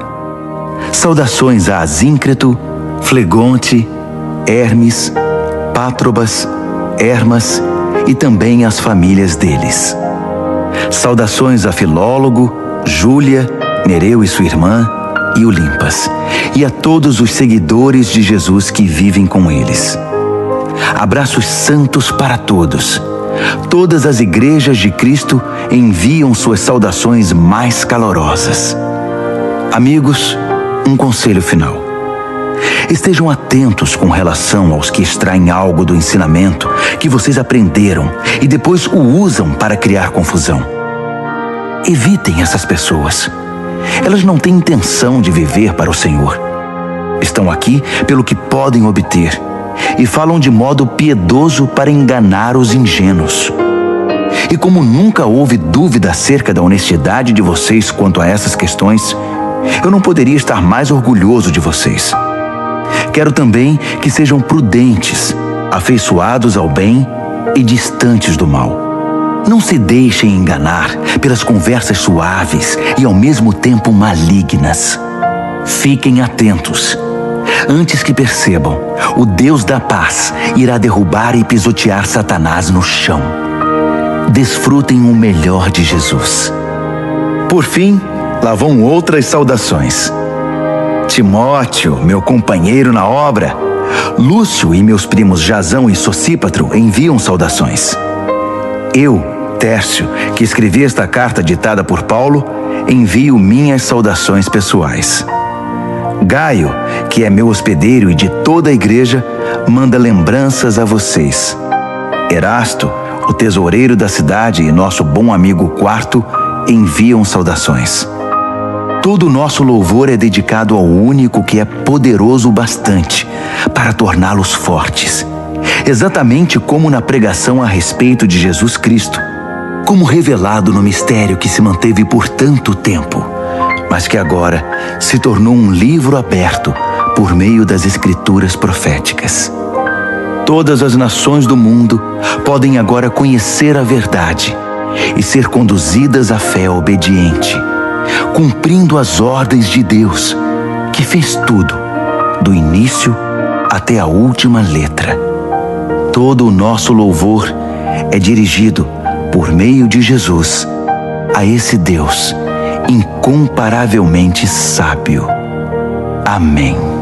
Saudações a Asíncreto, Flegonte, Hermes, Pátrobas, Hermas e também as famílias deles. Saudações a Filólogo, Júlia, Nereu e sua irmã, e Olimpas, e a todos os seguidores de Jesus que vivem com eles. Abraços santos para todos. Todas as igrejas de Cristo enviam suas saudações mais calorosas. Amigos, um conselho final. Estejam atentos com relação aos que extraem algo do ensinamento que vocês aprenderam e depois o usam para criar confusão. Evitem essas pessoas. Elas não têm intenção de viver para o Senhor. Estão aqui pelo que podem obter e falam de modo piedoso para enganar os ingênuos. E como nunca houve dúvida acerca da honestidade de vocês quanto a essas questões, eu não poderia estar mais orgulhoso de vocês. Quero também que sejam prudentes, afeiçoados ao bem e distantes do mal. Não se deixem enganar pelas conversas suaves e ao mesmo tempo malignas. Fiquem atentos. Antes que percebam, o Deus da paz irá derrubar e pisotear Satanás no chão. Desfrutem o melhor de Jesus. Por fim, lá vão outras saudações. Timóteo, meu companheiro na obra, Lúcio e meus primos Jasão e Sosípatro enviam saudações. Eu, Tércio, que escrevi esta carta ditada por Paulo, envio minhas saudações pessoais. Gaio, que é meu hospedeiro e de toda a igreja, manda lembranças a vocês. Erasto, o tesoureiro da cidade e nosso bom amigo Quarto, enviam saudações. Todo o nosso louvor é dedicado ao único que é poderoso o bastante para torná-los fortes, exatamente como na pregação a respeito de Jesus Cristo, como revelado no mistério que se manteve por tanto tempo, mas que agora se tornou um livro aberto por meio das escrituras proféticas. Todas as nações do mundo podem agora conhecer a verdade e ser conduzidas à fé obediente, cumprindo as ordens de Deus, que fez tudo, do início até a última letra. Todo o nosso louvor é dirigido, por meio de Jesus, a esse Deus incomparavelmente sábio. Amém.